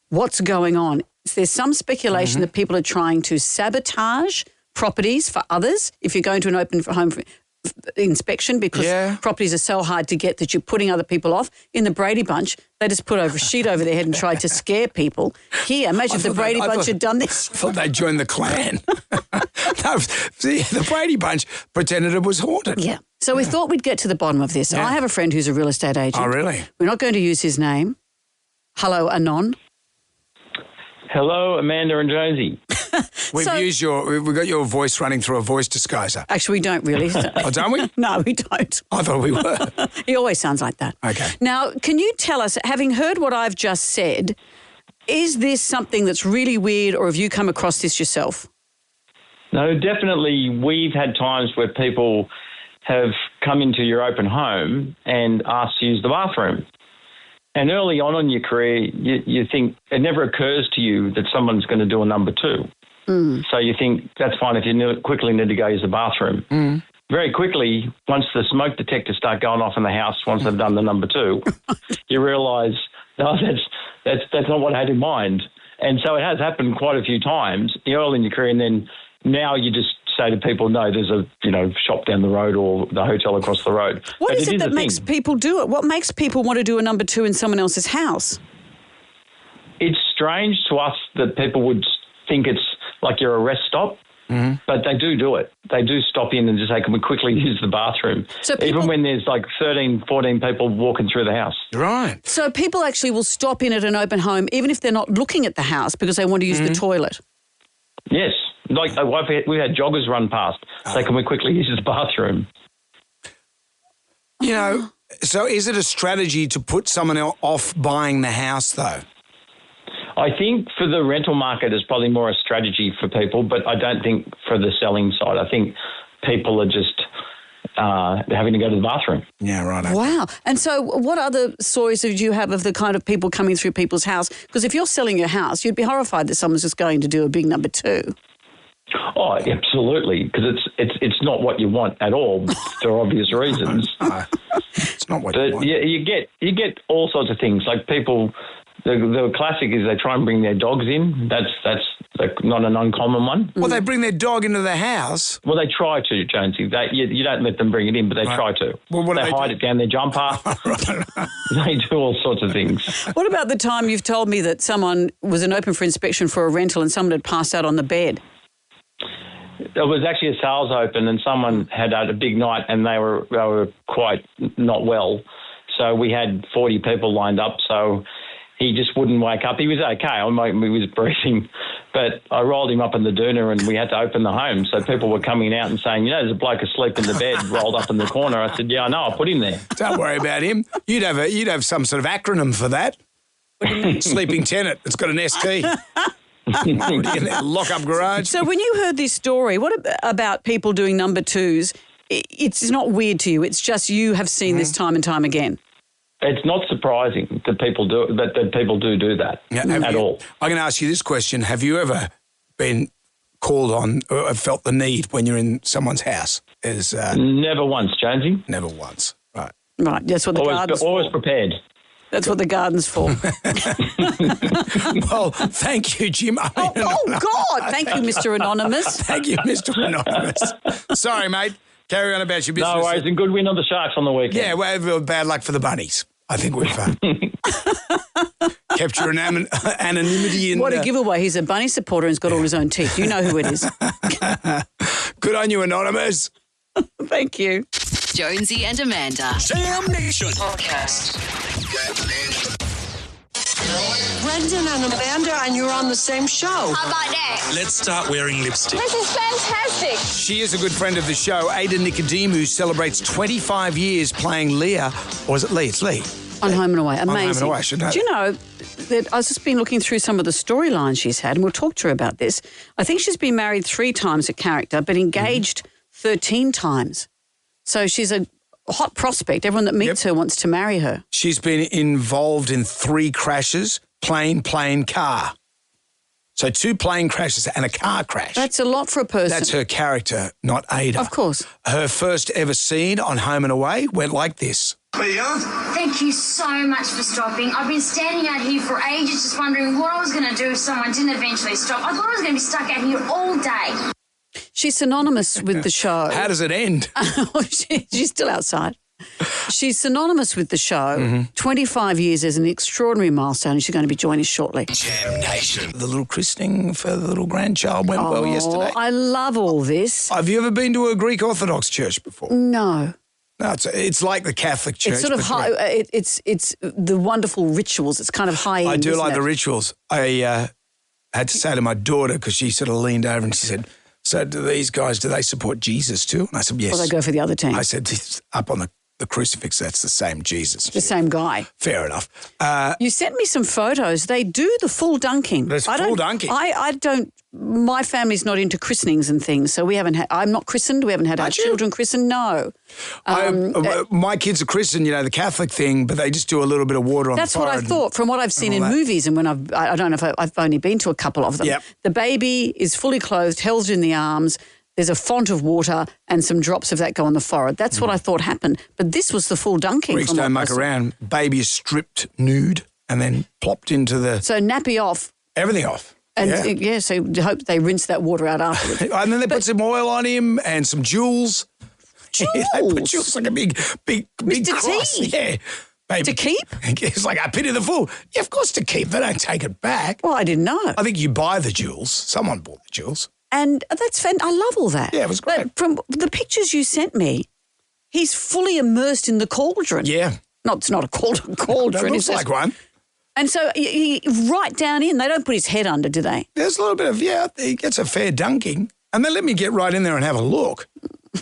[SPEAKER 2] What's going on? There's some speculation that people are trying to sabotage properties for others if you're going to an open home inspection because properties are so hard to get that you're putting other people off. In the Brady Bunch, they just put over a sheet over their head and tried to scare people. Here, imagine if the Brady Bunch had done this.
[SPEAKER 1] I thought they'd joined the Klan. No, see, the Brady Bunch pretended it was haunted.
[SPEAKER 2] Yeah. So we thought we'd get to the bottom of this. I have a friend who's a real estate agent.
[SPEAKER 1] Oh, really?
[SPEAKER 2] We're not going to use his name. Hello, Anon.
[SPEAKER 16] Hello, Amanda and Jonesy.
[SPEAKER 1] We've got your voice running through a voice disguiser.
[SPEAKER 2] Actually, we don't really.
[SPEAKER 1] Oh, don't we?
[SPEAKER 2] No, we don't.
[SPEAKER 1] I thought we were.
[SPEAKER 2] He always sounds like that.
[SPEAKER 1] Okay.
[SPEAKER 2] Now, can you tell us, having heard what I've just said, is this something that's really weird or have you come across this yourself?
[SPEAKER 16] No, definitely. We've had times where people have come into your open home and asked to use the bathroom. And early on in your career, you think it never occurs to you that someone's going to do a number 2. So you think that's fine if you quickly need to go use the bathroom. Very quickly, once the smoke detectors start going off in the house, once they've done the number 2, you realise, no, that's not what I had in mind. And so it has happened quite a few times early in your career, and then now you just say to people, no, there's a shop down the road or the hotel across the road.
[SPEAKER 2] What is it that makes people do it? What makes people want to do a number 2 in someone else's house?
[SPEAKER 16] It's strange to us that people would think it's like you're a rest stop, but they do it. They do stop in and just say, can we quickly use the bathroom? So even when there's like 13, 14 people walking through the house.
[SPEAKER 1] Right.
[SPEAKER 2] So people actually will stop in at an open home even if they're not looking at the house because they want to use the toilet?
[SPEAKER 16] Yes. Like we had joggers run past. Say, can we quickly use the bathroom?
[SPEAKER 1] You know, so is it a strategy to put someone off buying the house, though?
[SPEAKER 16] I think for the rental market, it's probably more a strategy for people, but I don't think for the selling side. I think people are just having to go to the bathroom.
[SPEAKER 1] Yeah, right. Okay.
[SPEAKER 2] Wow. And so what other stories did you have of the kind of people coming through people's house? Because if you're selling your house, you'd be horrified that someone's just going to do a big number 2.
[SPEAKER 16] Oh, absolutely, because it's not what you want at all for obvious reasons.
[SPEAKER 1] It's not what you want.
[SPEAKER 16] You get all sorts of things. Like people, the classic is they try and bring their dogs in. That's not an uncommon one.
[SPEAKER 1] Well, they bring their dog into the house.
[SPEAKER 16] Well, they try to, Jonesy. You don't let them bring it in, but they try to.
[SPEAKER 1] Well, what
[SPEAKER 16] they hide it down their jumper. They do all sorts of things.
[SPEAKER 2] What about the time you've told me that someone was open for inspection for a rental and someone had passed out on the bed?
[SPEAKER 16] It was actually a sales open and someone had a big night and they were quite not well. So we had 40 people lined up, so he just wouldn't wake up. He was okay. He was breathing, but I rolled him up in the doona and we had to open the home. So people were coming out and saying, there's a bloke asleep in the bed rolled up in the corner. I said, yeah, I know, I put him there.
[SPEAKER 1] Don't worry about him. You'd have some sort of acronym for that. What do you mean? Sleeping tenant. It's got an ST. Lock up garage.
[SPEAKER 2] So when you heard this story, what about people doing number 2s? It's not weird to you. It's just you have seen this time and time again.
[SPEAKER 16] It's not surprising that people do that at all.
[SPEAKER 1] I'm going to ask you this question. Have you ever been called on or felt the need when you're in someone's house?
[SPEAKER 16] Never once, Jonesy.
[SPEAKER 1] Never once. Right.
[SPEAKER 2] Right. That's what the garden's for.
[SPEAKER 16] Always prepared.
[SPEAKER 2] That's what the garden's for.
[SPEAKER 1] Well, thank you, Jim.
[SPEAKER 2] God. Thank you, Mr. Anonymous.
[SPEAKER 1] Thank you, Mr. Anonymous. Sorry, mate. Carry on about your business.
[SPEAKER 16] No worries, and good win on the Sharks on the weekend.
[SPEAKER 1] Yeah, well, bad luck for the Bunnies. I think we've Kept your anonymity in.
[SPEAKER 2] What a giveaway. He's a bunny supporter and he's got all his own teeth. You know who it is.
[SPEAKER 1] Good on you, Anonymous.
[SPEAKER 2] Thank you.
[SPEAKER 13] Jonesy and Amanda.
[SPEAKER 10] Jam Nation
[SPEAKER 13] Podcast.
[SPEAKER 17] Brendan and Amanda, and you're on the same show.
[SPEAKER 9] How about that?
[SPEAKER 10] Let's start wearing lipstick.
[SPEAKER 9] This is fantastic.
[SPEAKER 1] She is a good friend of the show. Ada Nicodemu celebrates 25 years playing Leah. Or is it Lee? It's Lee.
[SPEAKER 2] On Home and Away. Amazing.
[SPEAKER 1] On Home and Away, I should know.
[SPEAKER 2] Do you know that I've just been looking through some of the storylines she's had, and we'll talk to her about this. I think she's been married 3 times, a character, but engaged 13 times. So she's a hot prospect. Everyone that meets her wants to marry her.
[SPEAKER 1] She's been involved in 3 crashes, plane, car. So 2 plane crashes and a car crash.
[SPEAKER 2] That's a lot for a person.
[SPEAKER 1] That's her character, not Ada.
[SPEAKER 2] Of course.
[SPEAKER 1] Her first ever scene on Home and Away went like this.
[SPEAKER 18] Thank you so much for stopping. I've been standing out here for ages just wondering what I was going to do if someone didn't eventually stop. I thought I was going to be stuck out here all day.
[SPEAKER 2] She's synonymous with the show.
[SPEAKER 1] How does it end?
[SPEAKER 2] She's still outside. She's synonymous with the show. 25 years is an extraordinary milestone, and she's going to be joining us shortly.
[SPEAKER 1] Jam Nation. The little christening for the little grandchild went well yesterday.
[SPEAKER 2] I love all this.
[SPEAKER 1] Have you ever been to a Greek Orthodox church before?
[SPEAKER 2] No.
[SPEAKER 1] No, it's like the Catholic Church.
[SPEAKER 2] It's sort of high. It's the wonderful rituals. It's kind of high end.
[SPEAKER 1] I do like
[SPEAKER 2] it?
[SPEAKER 1] the rituals. I had to say to my daughter, because she sort of leaned over and she said, "So do these guys? Do they support Jesus too?" And I said, "Yes."
[SPEAKER 2] Or they go for the other team.
[SPEAKER 1] I said, "Up on the crucifix, that's the same Jesus."
[SPEAKER 2] The same guy.
[SPEAKER 1] Fair enough.
[SPEAKER 2] You sent me some photos. They do the full dunking.
[SPEAKER 1] There's full dunking.
[SPEAKER 2] I don't. My family's not into christenings and things, so we haven't had. I'm not christened. We haven't had our children christened. No.
[SPEAKER 1] My kids are christened, the Catholic thing, but they just do a little bit of water on the forehead.
[SPEAKER 2] That's what I thought from what I've seen in movies, and when I don't know if I've only been to a couple of them.
[SPEAKER 1] Yep.
[SPEAKER 2] The baby is fully clothed, held in the arms. There's a font of water and some drops of that go on the forehead. That's what I thought happened. But this was the full dunking.
[SPEAKER 1] Greeks don't muck around. Baby is stripped nude and then plopped into the...
[SPEAKER 2] So nappy off.
[SPEAKER 1] Everything off.
[SPEAKER 2] And so I hope they rinse that water out afterwards.
[SPEAKER 1] And then they put some oil on him and some jewels.
[SPEAKER 2] Jewels?
[SPEAKER 1] They put jewels like a big
[SPEAKER 2] Mr.
[SPEAKER 1] cross.
[SPEAKER 2] T.
[SPEAKER 1] Yeah. Baby.
[SPEAKER 2] To keep?
[SPEAKER 1] It's like I pity the fool. Yeah, of course to keep. They don't take it back.
[SPEAKER 2] Well, I didn't know.
[SPEAKER 1] I think you buy the jewels. Someone bought the jewels.
[SPEAKER 2] And that's I love all that.
[SPEAKER 1] Yeah, it was great.
[SPEAKER 2] But from the pictures you sent me, he's fully immersed in the cauldron.
[SPEAKER 1] Yeah.
[SPEAKER 2] No, it's not a cauldron.
[SPEAKER 1] It looks like one.
[SPEAKER 2] And so he right down in. They don't put his head under, do they?
[SPEAKER 1] There's a little bit of, he gets a fair dunking. And they let me get right in there and have a look.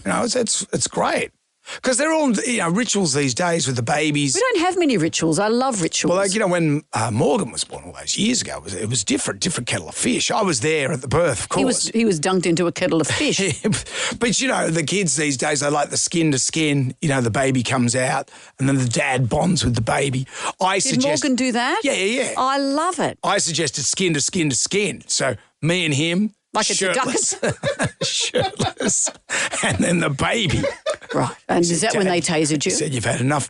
[SPEAKER 1] It's great. Because they're all, rituals these days with the babies.
[SPEAKER 2] We don't have many rituals. I love rituals.
[SPEAKER 1] Well, when Morgan was born all those years ago, it was different kettle of fish. I was there at the birth, of course.
[SPEAKER 2] He was dunked into a kettle of fish.
[SPEAKER 1] But, the kids these days, they like the skin to skin. The baby comes out and then the dad bonds with the baby.
[SPEAKER 2] Did Morgan do that?
[SPEAKER 1] Yeah.
[SPEAKER 2] I love it.
[SPEAKER 1] I suggested skin to skin to skin. So me and him,
[SPEAKER 2] like
[SPEAKER 1] shirtless. Shirtless. And then the baby.
[SPEAKER 2] Right. And is that when they tasered you?
[SPEAKER 1] He said, "You've had enough."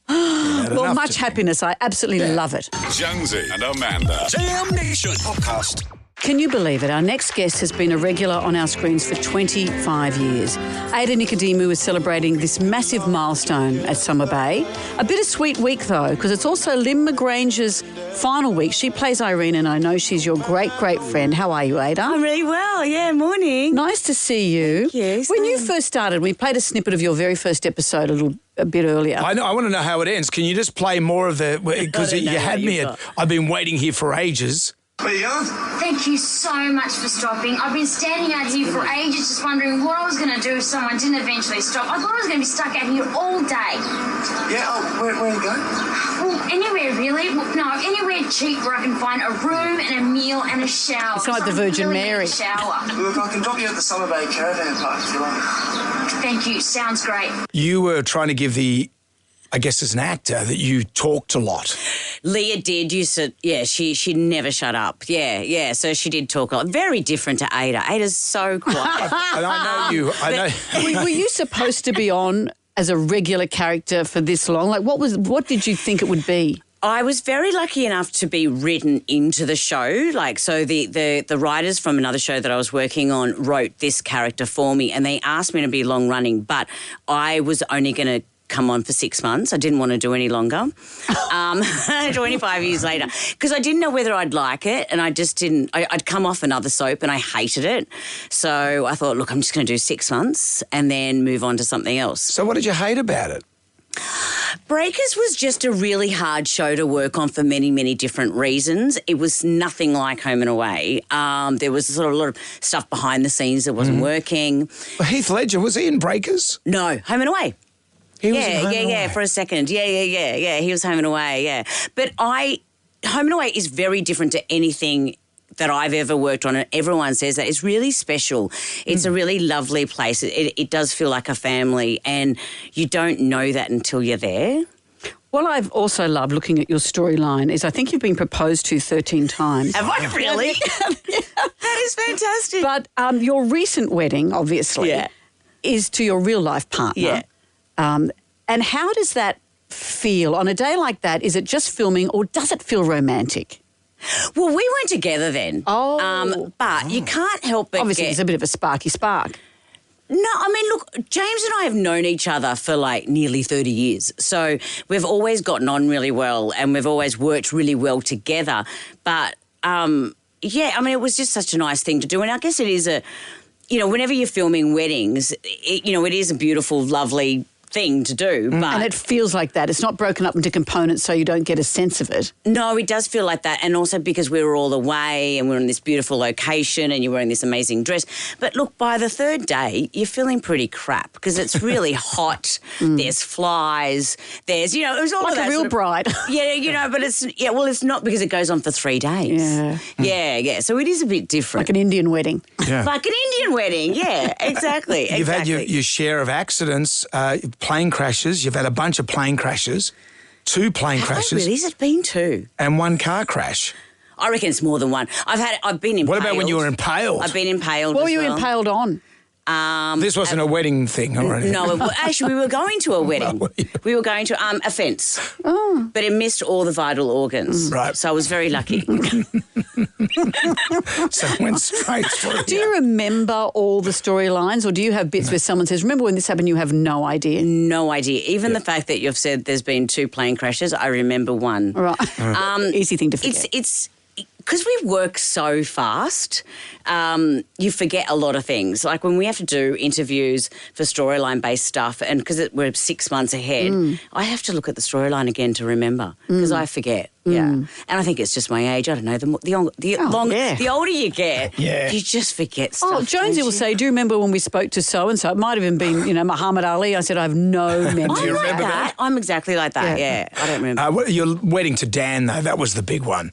[SPEAKER 2] Well, much happiness. I absolutely love it.
[SPEAKER 10] Jonesy and Amanda. Jam Nation Podcast.
[SPEAKER 2] Can you believe it? Our next guest has been a regular on our screens for 25 years. Ada Nicodemu is celebrating this massive milestone at Summer Bay. A bittersweet week, though, because it's also Lynn McGrange's final week. She plays Irene, and I know she's your great, great friend. How are you, Ada?
[SPEAKER 19] I'm really well, morning.
[SPEAKER 2] Nice to see you.
[SPEAKER 19] Yes.
[SPEAKER 2] When you first started, we played a snippet of your very first episode a bit earlier.
[SPEAKER 1] I know. I want to know how it ends. Can you just play more of the... Because you had me at... I've been waiting here for ages.
[SPEAKER 18] Thank you so much for stopping. I've been standing out here for ages just wondering what I was going to do if someone didn't eventually stop. I thought I was going to be stuck out here all day.
[SPEAKER 20] Yeah, where are you going?
[SPEAKER 18] Well, anywhere really. No, anywhere cheap where I can find a room and a meal and a shower.
[SPEAKER 2] It's like the Virgin Mary.
[SPEAKER 18] Shower.
[SPEAKER 20] Look, I can drop you at the Summer Bay Caravan Park if you like.
[SPEAKER 18] Thank you. Sounds great.
[SPEAKER 1] You were trying to give I guess as an actor, that you talked a lot.
[SPEAKER 21] Leah did. She never shut up. Yeah. So she did talk a lot. Very different to Ada. Ada's so quiet.
[SPEAKER 1] And I know you.
[SPEAKER 2] Were you supposed to be on as a regular character for this long? Like, what did you think it would be?
[SPEAKER 21] I was very lucky enough to be written into the show. So the writers from another show that I was working on wrote this character for me, and they asked me to be long running, but I was only going to come on for 6 months. I didn't want to do any longer. 25 years later. Because I didn't know whether I'd like it, and I just didn't. I'd come off another soap and I hated it. So I thought, look, I'm just going to do 6 months and then move on to something else.
[SPEAKER 1] So what did you hate about it?
[SPEAKER 21] Breakers was just a really hard show to work on for many, many different reasons. It was nothing like Home and Away. There was sort of a lot of stuff behind the scenes that wasn't working.
[SPEAKER 1] Well, Heath Ledger, was he in Breakers?
[SPEAKER 21] No, Home and Away.
[SPEAKER 1] He was in Home and Away.
[SPEAKER 21] For a second. Yeah. He was Home and Away, yeah. But Home and Away is very different to anything that I've ever worked on, and everyone says that. It's really special. It's a really lovely place. It does feel like a family, and you don't know that until you're there.
[SPEAKER 2] What I've also loved looking at your storyline is I think you've been proposed to 13 times.
[SPEAKER 21] Have I really? That is fantastic.
[SPEAKER 2] But your recent wedding, obviously, is to your real-life partner.
[SPEAKER 21] Yeah.
[SPEAKER 2] And how does that feel on a day like that? Is it just filming, or does it feel romantic?
[SPEAKER 21] Well, we weren't together then. But you can't help but
[SPEAKER 2] obviously there's a bit of a sparky spark.
[SPEAKER 21] No, I mean, look, James and I have known each other for like nearly 30 years. So we've always gotten on really well, and we've always worked really well together. But, it was just such a nice thing to do. And I guess it is whenever you're filming weddings, it is a beautiful, lovely thing to do. But
[SPEAKER 2] and it feels like that. It's not broken up into components so you don't get a sense of it.
[SPEAKER 21] No, it does feel like that. And also because we were all away and we're in this beautiful location and you're wearing this amazing dress. But look, by the third day, you're feeling pretty crap because it's really hot. There's flies. There's, it was all
[SPEAKER 2] like
[SPEAKER 21] of that
[SPEAKER 2] a real bride.
[SPEAKER 21] But it's not because it goes on for 3 days. Yeah. So it is a bit different.
[SPEAKER 2] Like an Indian wedding.
[SPEAKER 1] Yeah.
[SPEAKER 21] Like an Indian wedding, yeah, exactly.
[SPEAKER 1] You've had your share of accidents, plane crashes. You've had a bunch of plane crashes, 2 plane crashes.
[SPEAKER 21] Really? Has it been 2?
[SPEAKER 1] And 1 car crash.
[SPEAKER 21] I reckon it's more than 1. I've been impaled.
[SPEAKER 1] What about when you were impaled?
[SPEAKER 21] I've been impaled.
[SPEAKER 2] What were you impaled on?
[SPEAKER 1] This wasn't a wedding thing, or anything.
[SPEAKER 21] No, actually, we were going to a wedding. We were going to a fence, but it missed all the vital organs.
[SPEAKER 1] Right.
[SPEAKER 21] So I was very lucky.
[SPEAKER 1] So it went straight through.
[SPEAKER 2] Do you remember all the storylines, or do you have bits where someone says, remember when this happened, you have no idea?
[SPEAKER 21] No idea. Even the fact that you've said there's been 2 plane crashes, I remember 1.
[SPEAKER 2] Right. Easy thing to forget.
[SPEAKER 21] It's because we work so fast, you forget a lot of things. Like when we have to do interviews for storyline-based stuff, and because we're 6 months ahead, I have to look at the storyline again to remember because I forget. Yeah, and I think it's just my age. I don't know. The older you get, you just forget stuff.
[SPEAKER 2] Oh, Jonesy will say, do you remember when we spoke to so-and-so? It might have even been, Muhammad Ali. I said, I have no memory.
[SPEAKER 21] Do you remember that? I'm exactly like that, yeah. I don't remember.
[SPEAKER 1] Your wedding to Dan, though, that was the big one.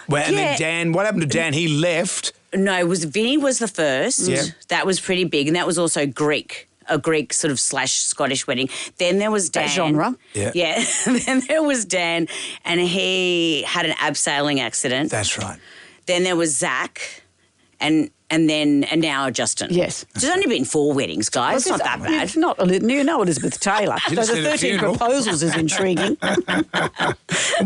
[SPEAKER 1] And then Dan, what happened to Dan? He left.
[SPEAKER 21] No, Vinny was the first.
[SPEAKER 1] Yeah.
[SPEAKER 21] That was pretty big, and that was also Greek. A Greek sort of / Scottish wedding. Then there was Dan.
[SPEAKER 2] That genre.
[SPEAKER 21] Yeah. Then there was Dan, and he had an abseiling accident.
[SPEAKER 1] That's right.
[SPEAKER 21] Then there was Zach, and now Justin.
[SPEAKER 2] Yes.
[SPEAKER 21] So there's only been 4 weddings, guys. It's not that bad.
[SPEAKER 2] It's not. Elizabeth Taylor. So the 13 proposals is intriguing.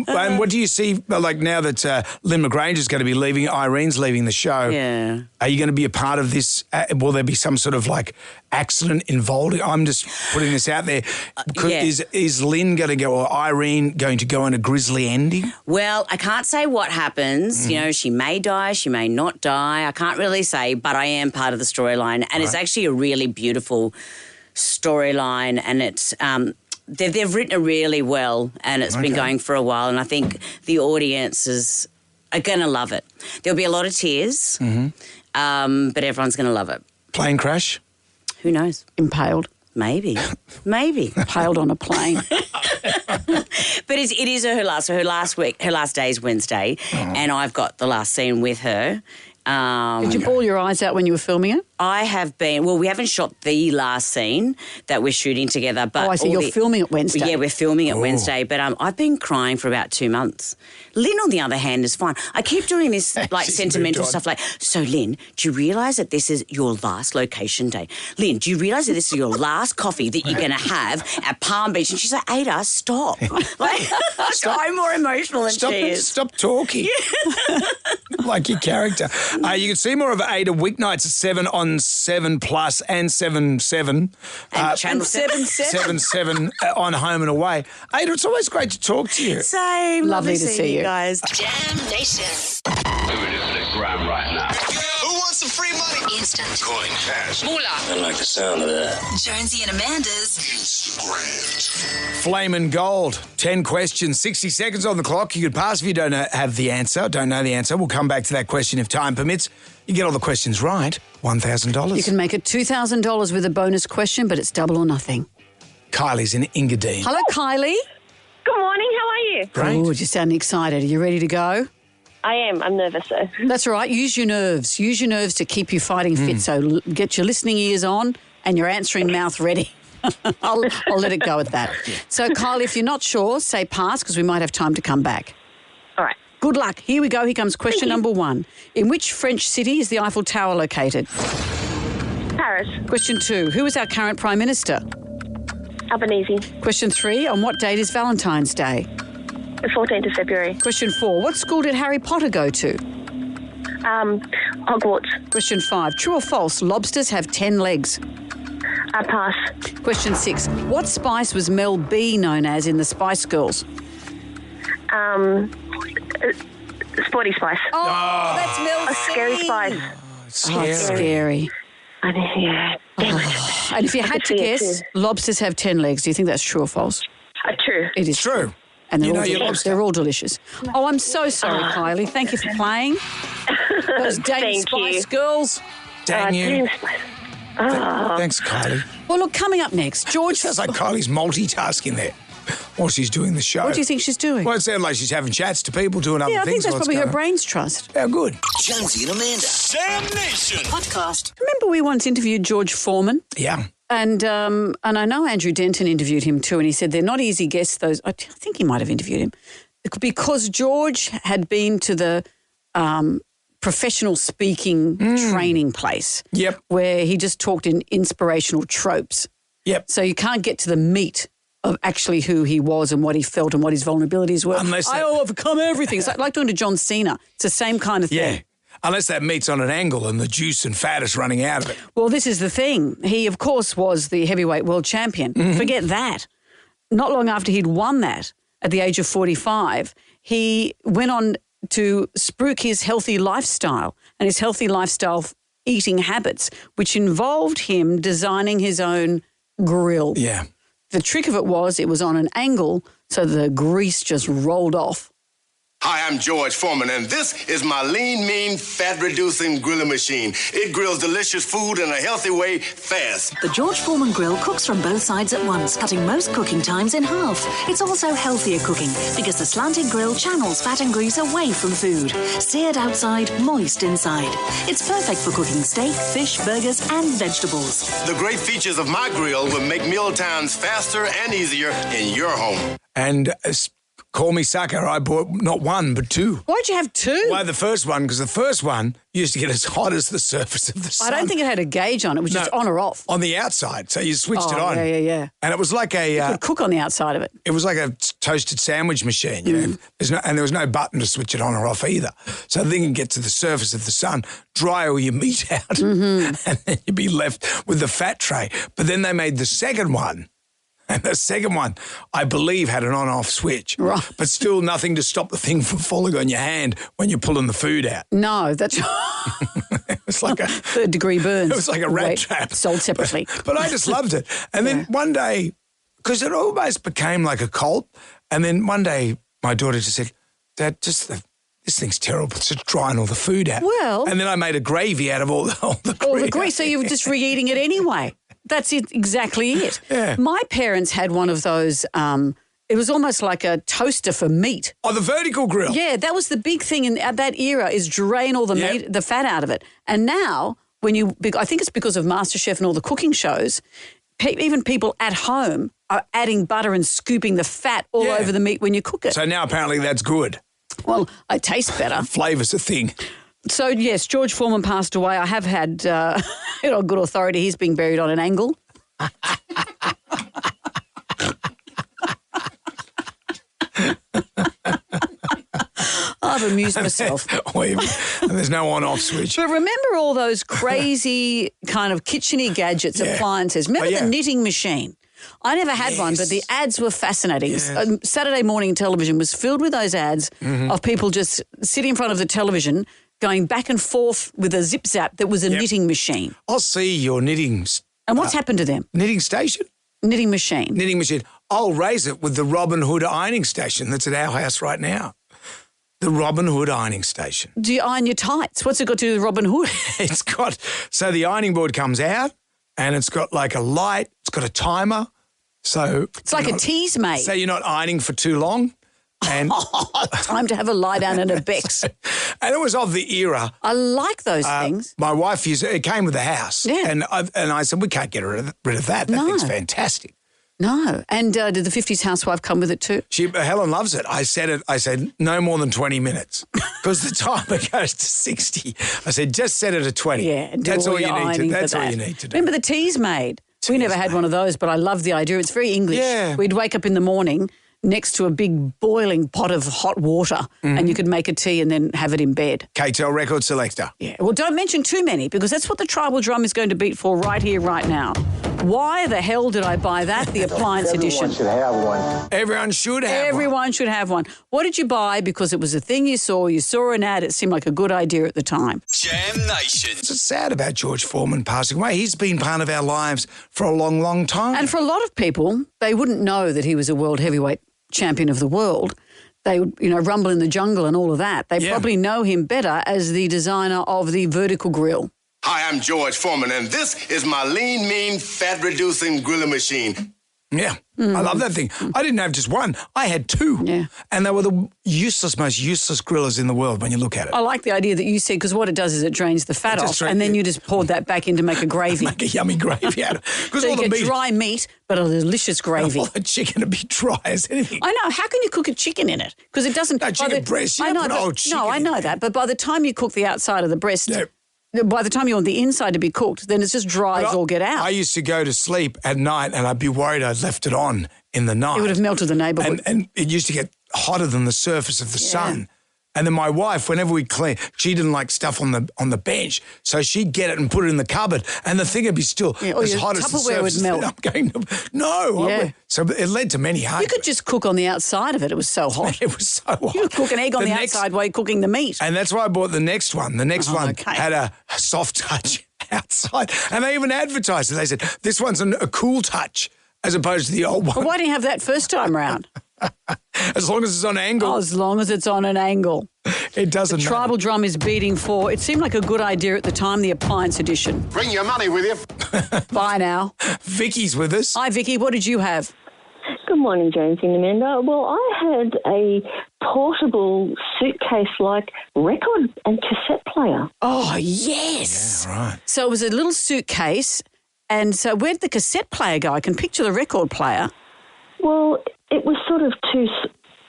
[SPEAKER 1] And what do you see, like now that Lynn McGranger's going to be leaving, Irene's leaving the show?
[SPEAKER 21] Yeah.
[SPEAKER 1] Are you going to be a part of this? Will there be some sort of accident involved? I'm just putting this out there. Is Lynn going to go, or Irene going to go on a grisly ending?
[SPEAKER 21] Well, I can't say what happens. She may die, she may not die. I can't really say, but I am part of the storyline, and it's actually a really beautiful storyline, and it's they've written it really well, and it's been going for a while, and I think the audiences are going to love it. There'll be a lot of tears, but everyone's going to love it.
[SPEAKER 1] Plane crash?
[SPEAKER 21] Who knows?
[SPEAKER 2] Impaled.
[SPEAKER 21] Maybe.
[SPEAKER 2] Impaled on a plane.
[SPEAKER 21] But it is her last. So her last day is Wednesday, and I've got the last scene with her.
[SPEAKER 2] Did you bawl your eyes out when you were filming it?
[SPEAKER 21] I have been. Well, we haven't shot the last scene that we're shooting together. But
[SPEAKER 2] I see. You're filming it Wednesday.
[SPEAKER 21] Yeah, we're filming it Wednesday. But I've been crying for about 2 months. Lynn, on the other hand, is fine. I keep doing this sentimental stuff so Lynn, do you realise that this is your last location day? Lynn, do you realise that this is your last coffee that you're going to have at Palm Beach? And she's like, Ada, stop. I'm more emotional than she is.
[SPEAKER 1] Stop talking. Like your character. You can see more of Ada weeknights at 7 on on 7 Plus and 7/7.
[SPEAKER 21] And Channel
[SPEAKER 2] 7/7.
[SPEAKER 1] 7/7 on Home and Away. Ada, it's always great to talk to you.
[SPEAKER 19] Same.
[SPEAKER 2] Lovely to
[SPEAKER 19] seeing
[SPEAKER 2] see you.
[SPEAKER 19] guys.
[SPEAKER 13] Jam Nation.
[SPEAKER 10] Doing it for the grab right now.
[SPEAKER 20] Who wants some free money?
[SPEAKER 13] Instant.
[SPEAKER 10] Coin cash.
[SPEAKER 13] Moolah.
[SPEAKER 20] I like the sound of that.
[SPEAKER 13] Jonesy and Amanda's
[SPEAKER 1] Flamin' Gold. 10 questions, 60 seconds on the clock. You could pass if you don't know the answer. We'll come back to that question if time permits. You get all the questions right, $1,000.
[SPEAKER 2] You can make it $2,000 with a bonus question, but it's double or nothing.
[SPEAKER 1] Kylie's in Engadine.
[SPEAKER 2] Hello, Kylie.
[SPEAKER 11] Good morning. How are you?
[SPEAKER 1] Great.
[SPEAKER 2] Good. You sound excited. Are you ready to go?
[SPEAKER 11] I am. I'm nervous, though.
[SPEAKER 2] That's all right. Use your nerves. Use your nerves to keep you fighting fit. So get your listening ears on and your answering mouth ready. I'll let it go at that. So, Kylie, if you're not sure, say pass because we might have time to come back.
[SPEAKER 11] All right.
[SPEAKER 2] Good luck. Here we go. Here comes question number 1. In which French city is the Eiffel Tower located?
[SPEAKER 11] Paris.
[SPEAKER 2] Question 2. Who is our current Prime Minister?
[SPEAKER 11] Albanese.
[SPEAKER 2] Question 3. On what date is Valentine's Day?
[SPEAKER 11] The 14th of February.
[SPEAKER 2] Question 4. What school did Harry Potter go to?
[SPEAKER 11] Hogwarts.
[SPEAKER 2] Question 5. True or false? Lobsters have 10 legs.
[SPEAKER 11] Pass.
[SPEAKER 2] Question 6. What spice was Mel B known as in the Spice Girls?
[SPEAKER 11] Sporty Spice.
[SPEAKER 2] Oh, that's Mel
[SPEAKER 11] A
[SPEAKER 2] C.
[SPEAKER 11] scary spice.
[SPEAKER 2] Oh, it's scary.
[SPEAKER 11] I know, yeah.
[SPEAKER 2] And if you had to
[SPEAKER 11] see it
[SPEAKER 2] guess,
[SPEAKER 11] too.
[SPEAKER 2] lobsters have 10 legs. Do you think that's true or false?
[SPEAKER 11] True.
[SPEAKER 2] It is
[SPEAKER 1] True.
[SPEAKER 2] And they're,
[SPEAKER 1] You
[SPEAKER 2] all
[SPEAKER 1] know your
[SPEAKER 2] delicious.
[SPEAKER 1] lobster.
[SPEAKER 2] They're all delicious. Oh, I'm so sorry, Kylie. Thank you for playing. Those dang
[SPEAKER 11] Thank
[SPEAKER 2] Spice
[SPEAKER 11] you.
[SPEAKER 2] Girls.
[SPEAKER 1] Dang you.
[SPEAKER 11] Sporty Spice. Oh.
[SPEAKER 1] Thanks, Kylie.
[SPEAKER 2] Well, look, coming up next, George.
[SPEAKER 1] Sounds like Kylie's multitasking there while she's doing the show.
[SPEAKER 2] What do you think she's doing?
[SPEAKER 1] Well, it sounded like she's having chats to people, doing other
[SPEAKER 2] Yeah, I
[SPEAKER 1] things.
[SPEAKER 2] think that's
[SPEAKER 1] while it's
[SPEAKER 2] probably her
[SPEAKER 1] going on.
[SPEAKER 2] brain's trust.
[SPEAKER 1] Yeah, good.
[SPEAKER 20] Jonesy and Amanda.
[SPEAKER 14] Jam Nation.
[SPEAKER 13] Podcast.
[SPEAKER 2] Remember we once interviewed George Foreman?
[SPEAKER 1] Yeah.
[SPEAKER 2] And I know Andrew Denton interviewed him too, and he said they're not easy guests, those. I think he might have interviewed him. Because George had been to the professional speaking training place.
[SPEAKER 1] Yep.
[SPEAKER 2] Where he just talked in inspirational tropes.
[SPEAKER 1] Yep.
[SPEAKER 2] So you can't get to the meat of actually who he was and what he felt and what his vulnerabilities were. I'll overcome everything. It's like doing to John Cena. It's the same kind of thing.
[SPEAKER 1] Yeah. Unless that meat's on an angle and the juice and fat is running out of it.
[SPEAKER 2] Well, this is the thing. He, of course, was the heavyweight world champion. Forget that. Not long after he'd won that, at the age of 45, he went on to spruik his healthy lifestyle and his healthy lifestyle eating habits, which involved him designing his own grill.
[SPEAKER 1] Yeah.
[SPEAKER 2] The trick of it was on an angle so the grease just rolled off.
[SPEAKER 8] Hi, I'm George Foreman, and this is my lean, mean, fat-reducing grilling machine. It grills delicious food in a healthy way fast.
[SPEAKER 4] The George Foreman grill cooks from both sides at once, cutting most cooking times in half. It's also healthier cooking because the slanted grill channels fat and grease away from food. Seared outside, moist inside. It's perfect for cooking steak, fish, burgers, and vegetables.
[SPEAKER 8] The great features of my grill will make meal times faster and easier in your home.
[SPEAKER 1] And call me sucker, I bought not one, but 2.
[SPEAKER 2] Why'd you have 2?
[SPEAKER 1] Well, the first one, because the first one used to get as hot as the surface of the sun.
[SPEAKER 2] I don't think it had a gauge on it. It was just on or off.
[SPEAKER 1] On the outside. So you switched it on.
[SPEAKER 2] Yeah.
[SPEAKER 1] And it was like a...
[SPEAKER 2] You could cook on the outside of it.
[SPEAKER 1] It was like a toasted sandwich machine, you know. And there was no button to switch it on or off either. So the thing can get to the surface of the sun, dry all your meat out, and then you'd be left with the fat tray. But then they made the second one. And the second one, I believe, had an on-off switch.
[SPEAKER 2] Right.
[SPEAKER 1] But still nothing to stop the thing from falling on your hand when you're pulling the food out.
[SPEAKER 2] No, that's...
[SPEAKER 1] It was like a...
[SPEAKER 2] third-degree burns.
[SPEAKER 1] It was like a rat trap.
[SPEAKER 2] Sold separately.
[SPEAKER 1] But I just loved it. And then one day, because it almost became like a cult, and then one day my daughter just said, Dad, this thing's terrible. It's just drying all the food out.
[SPEAKER 2] Well...
[SPEAKER 1] And then I made a gravy out of all the grease.
[SPEAKER 2] All the grease, so you were just re-eating it anyway. That's it, exactly it.
[SPEAKER 1] Yeah.
[SPEAKER 2] My parents had one of those, it was almost like a toaster for meat.
[SPEAKER 1] Oh, the vertical grill.
[SPEAKER 2] Yeah, that was the big thing at that era is drain all the meat, the fat out of it. And now, I think it's because of MasterChef and all the cooking shows, even people at home are adding butter and scooping the fat all over the meat when you cook it.
[SPEAKER 1] So now apparently that's good.
[SPEAKER 2] Well, it tastes better.
[SPEAKER 1] Flavour's a thing.
[SPEAKER 2] So, yes, George Foreman passed away. I have had, on good authority, he's being buried on an angle. I've amused myself.
[SPEAKER 1] And there's no on-off switch.
[SPEAKER 2] But remember all those crazy kind of kitcheny gadgets, appliances. Remember the knitting machine? I never had one, but the ads were fascinating.
[SPEAKER 1] Yeah.
[SPEAKER 2] Saturday morning television was filled with those ads of people just sitting in front of the television going back and forth with a zip-zap that was a knitting machine.
[SPEAKER 1] I'll see your knitting.
[SPEAKER 2] And what's happened to them?
[SPEAKER 1] Knitting station?
[SPEAKER 2] Knitting machine.
[SPEAKER 1] Knitting machine. I'll raise it with the Robin Hood ironing station that's at our house right now. The Robin Hood ironing station.
[SPEAKER 2] Do you iron your tights? What's it got to do with Robin Hood?
[SPEAKER 1] It's got, so the ironing board comes out and it's got like a light, it's got a timer. So
[SPEAKER 2] it's like a tease mate.
[SPEAKER 1] So you're not ironing for too long. And
[SPEAKER 2] time to have a lie down and a Bex.
[SPEAKER 1] And it was of the era.
[SPEAKER 2] I like those things.
[SPEAKER 1] My wife used it. It came with the house. Yeah. And I said, we can't get rid of that. That thing's fantastic.
[SPEAKER 2] No. And did the 50s housewife come with it too?
[SPEAKER 1] Helen loves it. I said no more than 20 minutes because the timer goes to 60. I said, just set it at 20.
[SPEAKER 2] Yeah. And
[SPEAKER 1] that's all you need to. That's all you need to do.
[SPEAKER 2] Remember the teas made? We never had one of those, but I love the idea. It's very English.
[SPEAKER 1] Yeah.
[SPEAKER 2] We'd wake up in the morning next to a big boiling pot of hot water and you could make a tea and then have it in bed.
[SPEAKER 1] KTEL record selector.
[SPEAKER 2] Yeah. Well, don't mention too many because that's what the tribal drum is going to beat for right here, right now. Why the hell did I buy that? The appliance edition.
[SPEAKER 8] Everyone should have one.
[SPEAKER 1] Everyone should have
[SPEAKER 2] Everyone should have one. What did you buy? Because it was a thing you saw. You saw an ad. It seemed like a good idea at the time.
[SPEAKER 10] Jam Nation.
[SPEAKER 1] It's sad about George Foreman passing away. He's been part of our lives for a long, long time.
[SPEAKER 2] And for a lot of people, they wouldn't know that he was a world heavyweight champion of the world. They would, rumble in the jungle and all of that. They probably know him better as the designer of the vertical grill.
[SPEAKER 8] Hi, I'm George Foreman, and this is my lean, mean, fat-reducing grilling machine.
[SPEAKER 1] Yeah, I love that thing. I didn't have just one. I had two.
[SPEAKER 2] Yeah.
[SPEAKER 1] And they were the most useless grillers in the world when you look at it.
[SPEAKER 2] I like the idea that you said, because what it does is it drains the fat off, and then you just poured that back in to make a gravy.
[SPEAKER 1] Make a yummy gravy out of it.
[SPEAKER 2] So you get dry meat, but a delicious gravy.
[SPEAKER 1] All the chicken would be dry as anything.
[SPEAKER 2] I know. How can you cook a chicken in it? Because it doesn't...
[SPEAKER 1] No, chicken breast.
[SPEAKER 2] I know that. But by the time you cook the outside of the breast...
[SPEAKER 1] Yeah.
[SPEAKER 2] By the time you want the inside to be cooked, then it's just dry as all get out.
[SPEAKER 1] I used to go to sleep at night and I'd be worried I'd left it on in the night.
[SPEAKER 2] It would have melted the neighbourhood.
[SPEAKER 1] And it used to get hotter than the surface of the sun. And then my wife, whenever we clean, she didn't like stuff on the bench, so she'd get it and put it in the cupboard, and the thing would be still as hot as the surface.
[SPEAKER 2] Would melt.
[SPEAKER 1] I'm going, no. So it led to many arguments.
[SPEAKER 2] You could just cook on the outside of it. It was so hot.
[SPEAKER 1] It was so hot.
[SPEAKER 2] You could cook an egg on the outside while you're cooking the meat.
[SPEAKER 1] And that's why I bought the next one. The next one had a soft touch outside, and they even advertised it. They said, this one's a cool touch as opposed to the old one.
[SPEAKER 2] Well, why didn't you have that first time around?
[SPEAKER 1] As long as it's on an angle.
[SPEAKER 2] Oh, as long as it's on an angle.
[SPEAKER 1] It doesn't matter.
[SPEAKER 2] Tribal drum is beating for. It seemed like a good idea at the time, the appliance edition.
[SPEAKER 8] Bring your money with you.
[SPEAKER 2] Bye now.
[SPEAKER 1] Vicky's with us.
[SPEAKER 2] Hi, Vicky. What did you have?
[SPEAKER 11] Good morning, James and Amanda. Well, I had a portable suitcase-like record and cassette player.
[SPEAKER 2] Oh, yes.
[SPEAKER 1] Yeah, right.
[SPEAKER 2] So it was a little suitcase, and so where did the cassette player go? I can picture the record player.
[SPEAKER 11] Well, it was sort of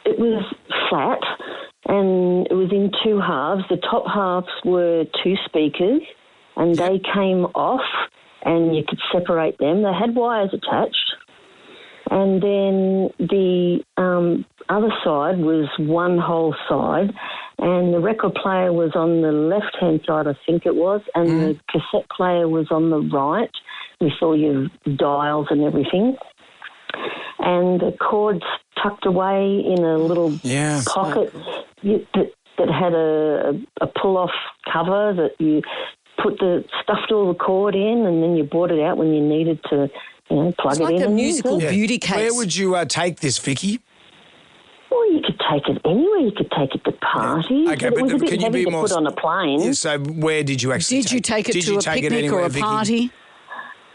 [SPEAKER 11] it was flat and it was in two halves. The top halves were two speakers and they came off and you could separate them. They had wires attached. And then the other side was one whole side and the record player was on the left-hand side, I think it was, and the cassette player was on the right with all your dials and everything. And the cords tucked away in a little pocket that had a pull-off cover that you stuffed all the cord in, and then you brought it out when you needed to, plug it in.
[SPEAKER 2] It's like a musical beauty case.
[SPEAKER 1] Where would you take this, Vicky?
[SPEAKER 11] Well, you could take it anywhere. You could take it to parties.
[SPEAKER 1] Yeah. Okay,
[SPEAKER 11] but it was a bit
[SPEAKER 1] can you
[SPEAKER 11] heavy
[SPEAKER 1] be
[SPEAKER 11] to
[SPEAKER 1] more
[SPEAKER 11] put on a plane.
[SPEAKER 1] Yeah, so where did you actually
[SPEAKER 2] Did you take it to a picnic or a party?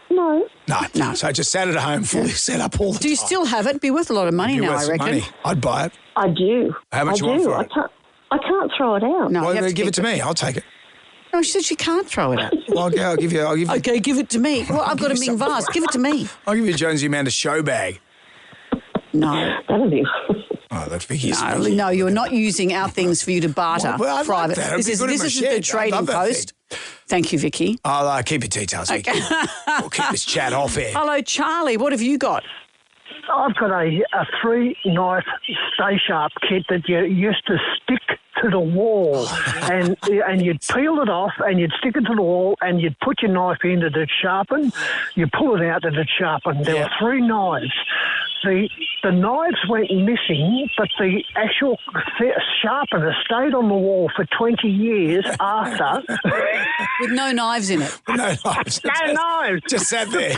[SPEAKER 11] No.
[SPEAKER 1] No. So I just sat at home fully set up all the time.
[SPEAKER 2] Do you still have it? It'd be worth a lot of money now, I reckon.
[SPEAKER 1] I'd buy it.
[SPEAKER 11] I do.
[SPEAKER 1] How much you want for it?
[SPEAKER 11] I can't throw it out.
[SPEAKER 2] No,
[SPEAKER 1] well, give it to me. I'll take it.
[SPEAKER 2] No, she said she can't throw it out.
[SPEAKER 1] Well, I'll give you.
[SPEAKER 2] Okay, give it to me. Well, I've got a Ming vase. Give it to me.
[SPEAKER 1] I'll give you a Jonesy Amanda show bag.
[SPEAKER 2] No.
[SPEAKER 11] That'll be...
[SPEAKER 1] Oh, that's Vicky's.
[SPEAKER 2] No, you're not using our things for you to barter private.
[SPEAKER 1] Like
[SPEAKER 2] this isn't the trading post. Thank you, Vicky.
[SPEAKER 1] I'll keep your details, Vicky. We'll keep this chat off air.
[SPEAKER 2] Hello, Charlie. What have you got?
[SPEAKER 7] I've got a 3-knife stay sharp kit that you used to stick to the wall, and you'd peel it off, and you'd stick it to the wall, and you'd put your knife in that it sharpened. You pull it out that it sharpened. There were 3 knives. The knives went missing, but the actual sharpener stayed on the wall for 20 years after.
[SPEAKER 2] With no knives in it.
[SPEAKER 1] No knives.
[SPEAKER 7] No knives.
[SPEAKER 1] Just sat there.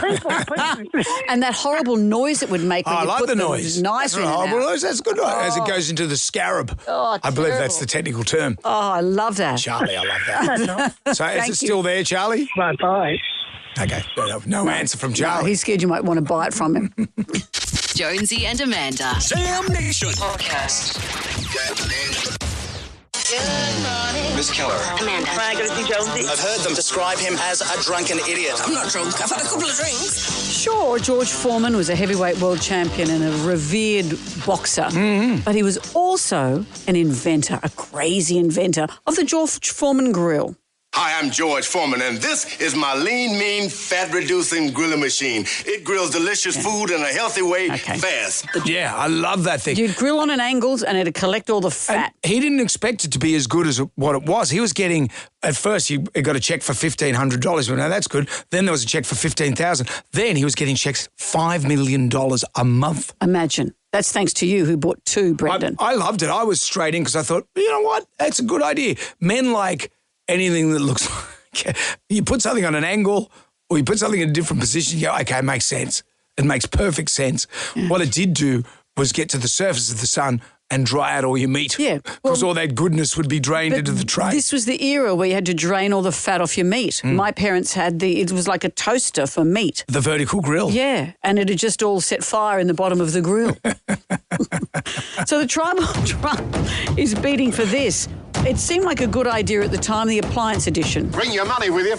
[SPEAKER 2] And that horrible noise it would make when
[SPEAKER 1] I
[SPEAKER 2] you
[SPEAKER 1] like
[SPEAKER 2] put
[SPEAKER 1] the noise.
[SPEAKER 2] knife in
[SPEAKER 1] That's
[SPEAKER 2] it.
[SPEAKER 1] horrible noise. That's good noise. As it goes into the scarab.
[SPEAKER 2] Oh,
[SPEAKER 1] I believe
[SPEAKER 2] terrible.
[SPEAKER 1] that's the technical term.
[SPEAKER 2] Oh, I love that.
[SPEAKER 1] Charlie, I love that. So is it still there, Charlie?
[SPEAKER 7] Bye.
[SPEAKER 1] Okay. No answer from Charlie.
[SPEAKER 2] No, he's scared you might want to buy it from him.
[SPEAKER 13] Jonesy and Amanda.
[SPEAKER 10] Damn Nation.
[SPEAKER 13] Podcast.
[SPEAKER 22] Miss Keller.
[SPEAKER 9] Amanda. Am I going to see Jonesy?
[SPEAKER 22] I've heard them describe him as a drunken idiot.
[SPEAKER 9] I'm not drunk. I've had a couple of drinks.
[SPEAKER 2] Sure, George Foreman was a heavyweight world champion and a revered boxer, but he was also an inventor, a crazy inventor of the George Foreman grill.
[SPEAKER 8] Hi, I'm George Foreman, and this is my lean, mean, fat-reducing grilling machine. It grills delicious food in a healthy way fast.
[SPEAKER 1] Yeah, I love that thing.
[SPEAKER 2] You'd grill on an angles and it'd collect all the fat.
[SPEAKER 1] And he didn't expect it to be as good as what it was. He was getting, at first, he got a check for $1,500. Well, now that's good. Then there was a check for $15,000. Then he was getting checks $5 million a month.
[SPEAKER 2] Imagine. That's thanks to you who bought 2, Brendan.
[SPEAKER 1] I loved it. I was straight in because I thought, you know what? That's a good idea. Men like anything that looks like you put something on an angle or you put something in a different position, you go, okay, it makes sense. It makes perfect sense. Yeah. What it did do was get to the surface of the sun and dry out all your meat.
[SPEAKER 2] Yeah.
[SPEAKER 1] Because all that goodness would be drained into the tray.
[SPEAKER 2] This was the era where you had to drain all the fat off your meat. My parents had it was like a toaster for meat.
[SPEAKER 1] The vertical grill.
[SPEAKER 2] Yeah, and it had just all set fire in the bottom of the grill. So the tribal drum is beating for this. It seemed like a good idea at the time, the appliance edition.
[SPEAKER 8] Bring your money with you.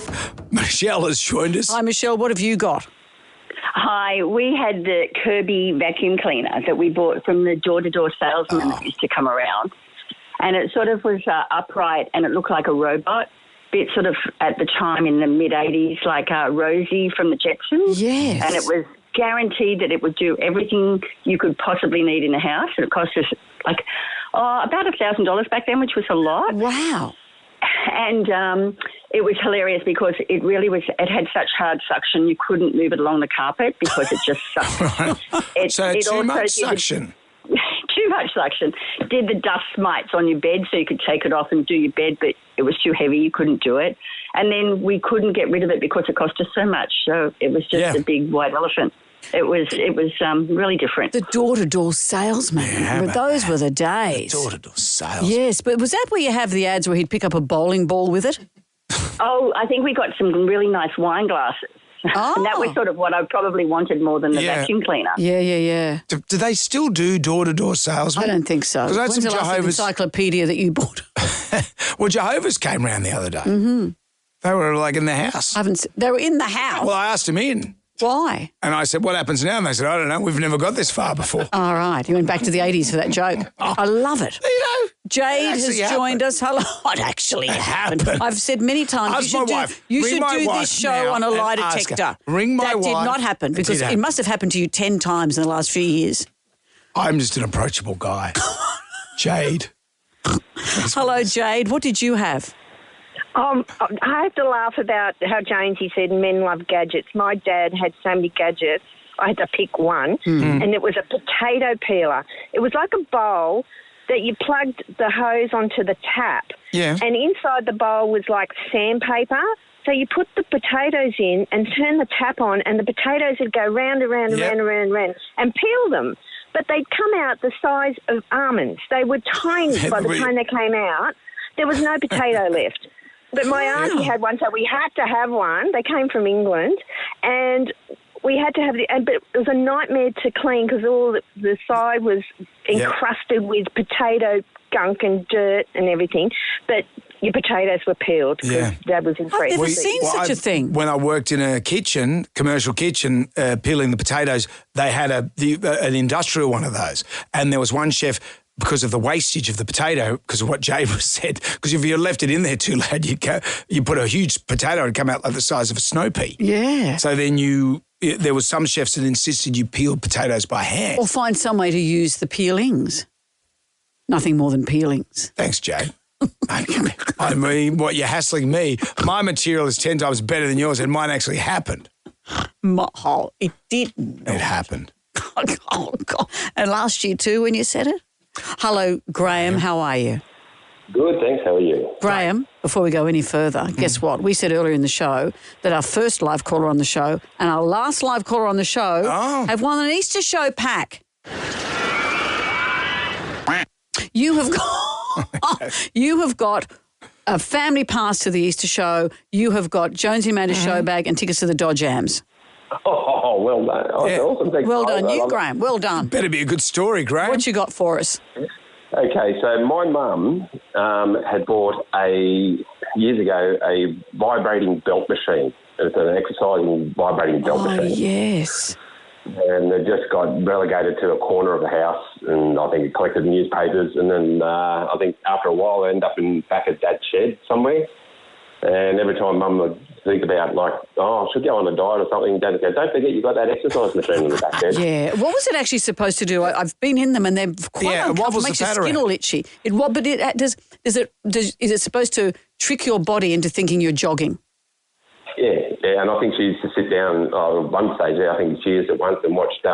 [SPEAKER 1] Michelle has joined us.
[SPEAKER 2] Hi, Michelle. What have you got?
[SPEAKER 23] Hi, we had the Kirby vacuum cleaner that we bought from the door-to-door salesman that used to come around. And it sort of was upright and it looked like a robot. Bit sort of at the time in the mid-'80s, like Rosie from the Jetsons.
[SPEAKER 2] Yes.
[SPEAKER 23] And it was guaranteed that it would do everything you could possibly need in a house. And it cost us like about $1,000 back then, which was a lot.
[SPEAKER 2] Wow.
[SPEAKER 23] And it was hilarious because it really was, it had such hard suction, you couldn't move it along the carpet because it just sucked.
[SPEAKER 1] Right. Too much suction.
[SPEAKER 23] Too much suction. Did the dust mites on your bed so you could take it off and do your bed, but it was too heavy, you couldn't do it. And then we couldn't get rid of it because it cost us so much. So it was just a big white elephant. It was really different.
[SPEAKER 2] The door-to-door salesman.
[SPEAKER 1] Yeah,
[SPEAKER 2] those were the days.
[SPEAKER 1] The door-to-door salesman.
[SPEAKER 2] Yes, but was that where you have the ads where he'd pick up a bowling ball with it?
[SPEAKER 23] Oh, I think we got some really nice wine glasses.
[SPEAKER 2] Oh.
[SPEAKER 23] And that was sort of what I probably wanted more than the vacuum cleaner.
[SPEAKER 2] Yeah.
[SPEAKER 1] Do they still do door-to-door salesmen?
[SPEAKER 2] I don't think so.
[SPEAKER 1] Because I had
[SPEAKER 2] When's
[SPEAKER 1] some
[SPEAKER 2] the last
[SPEAKER 1] Jehovah's
[SPEAKER 2] encyclopedia that you bought?
[SPEAKER 1] Well, Jehovah's came round the other day.
[SPEAKER 2] Mm-hmm.
[SPEAKER 1] They were like in the house.
[SPEAKER 2] They were in the house?
[SPEAKER 1] Well, I asked them in.
[SPEAKER 2] Why?
[SPEAKER 1] And I said, what happens now? And they said, I don't know. We've never got this far before.
[SPEAKER 2] All right. You went back to the 80s for that joke. I love it.
[SPEAKER 1] You know.
[SPEAKER 2] Jade has joined us. Hello. What actually happened? I've said many times you should do this show on a lie detector.
[SPEAKER 1] Ring my wife.
[SPEAKER 2] That did not happen because it must have happened to you 10 times in the last few years.
[SPEAKER 1] I'm just an approachable guy. Jade.
[SPEAKER 2] Hello, Jade. What did you have?
[SPEAKER 24] I have to laugh about how Jonesy said men love gadgets. My dad had so many gadgets, I had to pick one, and it was a potato peeler. It was like a bowl that you plugged the hose onto the tap, and inside the bowl was like sandpaper. So you put the potatoes in and turn the tap on, and the potatoes would go round and round and round and round and round and peel them. But they'd come out the size of almonds. They were tiny by the time they came out. There was no potato left. But my auntie had one, so we had to have one. They came from England, and we had to have but it was a nightmare to clean because all the side was encrusted with potato gunk and dirt and everything. But your potatoes were peeled because Dad was impressed.
[SPEAKER 2] I've never seen such a thing.
[SPEAKER 1] When I worked in a kitchen, commercial kitchen, peeling the potatoes, they had an industrial one of those. And there was one chef, because of the wastage of the potato, because of what Jade was said, because if you left it in there too late, you put a huge potato and come out like the size of a snow pea.
[SPEAKER 2] Yeah.
[SPEAKER 1] So then there was some chefs that insisted you peel potatoes by hand.
[SPEAKER 2] Or find some way to use the peelings. Nothing more than peelings.
[SPEAKER 1] Thanks, Jay. I mean, what, you're hassling me. My material is 10 times better than yours, and mine actually happened.
[SPEAKER 2] It didn't.
[SPEAKER 1] It happened.
[SPEAKER 2] Oh, God. And last year too when you said it? Hello, Graham. How are you?
[SPEAKER 3] Good, thanks. How are you?
[SPEAKER 2] Graham, before we go any further, guess what? We said earlier in the show that our first live caller on the show and our last live caller on the show have won an Easter show pack. You have got a family pass to the Easter show. You have got Jonesy Amanda's show bag and tickets to the Dodge Ams.
[SPEAKER 3] Oh, well done. Awesome. Thanks.
[SPEAKER 2] Well done, you, Graham. Well done.
[SPEAKER 1] Better be a good story, Graham.
[SPEAKER 2] What you got for us?
[SPEAKER 3] Okay, so my mum had bought years ago a vibrating belt machine. It's an exercising vibrating belt machine.
[SPEAKER 2] Oh, yes.
[SPEAKER 3] And it just got relegated to a corner of the house, and I think it collected newspapers. And then I think after a while, I ended up back at Dad's shed somewhere. And every time Mum would think about, like, I should go on a diet or something, Dad would go, don't forget you've got that exercise machine in the back there.
[SPEAKER 2] Yeah. What was it actually supposed to do? I've been in them and they're quite uncomfortable. It makes your skin all itchy. Is it supposed to trick your body into thinking you're jogging?
[SPEAKER 3] Yeah, and I think she used to sit down one stage there. I think she used it once and watched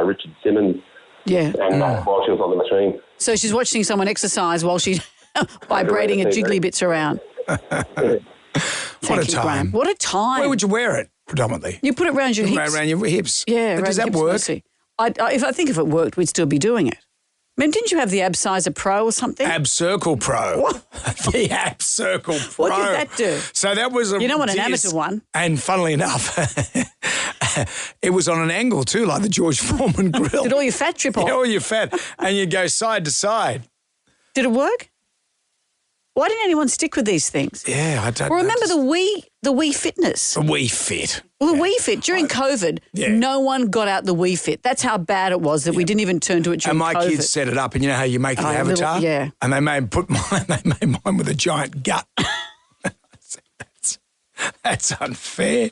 [SPEAKER 3] Richard Simmons.
[SPEAKER 2] Yeah.
[SPEAKER 3] And while she was on the machine.
[SPEAKER 2] So she's watching someone exercise while she's vibrating her jiggly bits around.
[SPEAKER 1] What a time.
[SPEAKER 2] Graham. What a time.
[SPEAKER 1] Where would you wear it predominantly?
[SPEAKER 2] You put it around your hips.
[SPEAKER 1] Around your hips.
[SPEAKER 2] Yeah.
[SPEAKER 1] But does that work?
[SPEAKER 2] I think if it worked, we'd still be doing it. I mean, didn't you have the Ab Sizer Pro or something?
[SPEAKER 1] Ab Circle Pro.
[SPEAKER 2] What?
[SPEAKER 1] The Ab Circle Pro.
[SPEAKER 2] What did that do?
[SPEAKER 1] So that was
[SPEAKER 2] You don't want an amateur one.
[SPEAKER 1] And funnily enough, it was on an angle too, like the George Foreman grill.
[SPEAKER 2] Did all your fat trip off?
[SPEAKER 1] Yeah, all your fat. And you go side to side.
[SPEAKER 2] Did it work? Why didn't anyone stick with these things?
[SPEAKER 1] Yeah, I don't know.
[SPEAKER 2] Well, remember the Wii Fitness?
[SPEAKER 1] The Wii Fit.
[SPEAKER 2] Well, the Wii Fit. During COVID, no one got out the Wii Fit. That's how bad it was that we didn't even turn to it during
[SPEAKER 1] COVID. And my kids set it up, and you know how you make the avatar? And they made mine with a giant gut. That's unfair.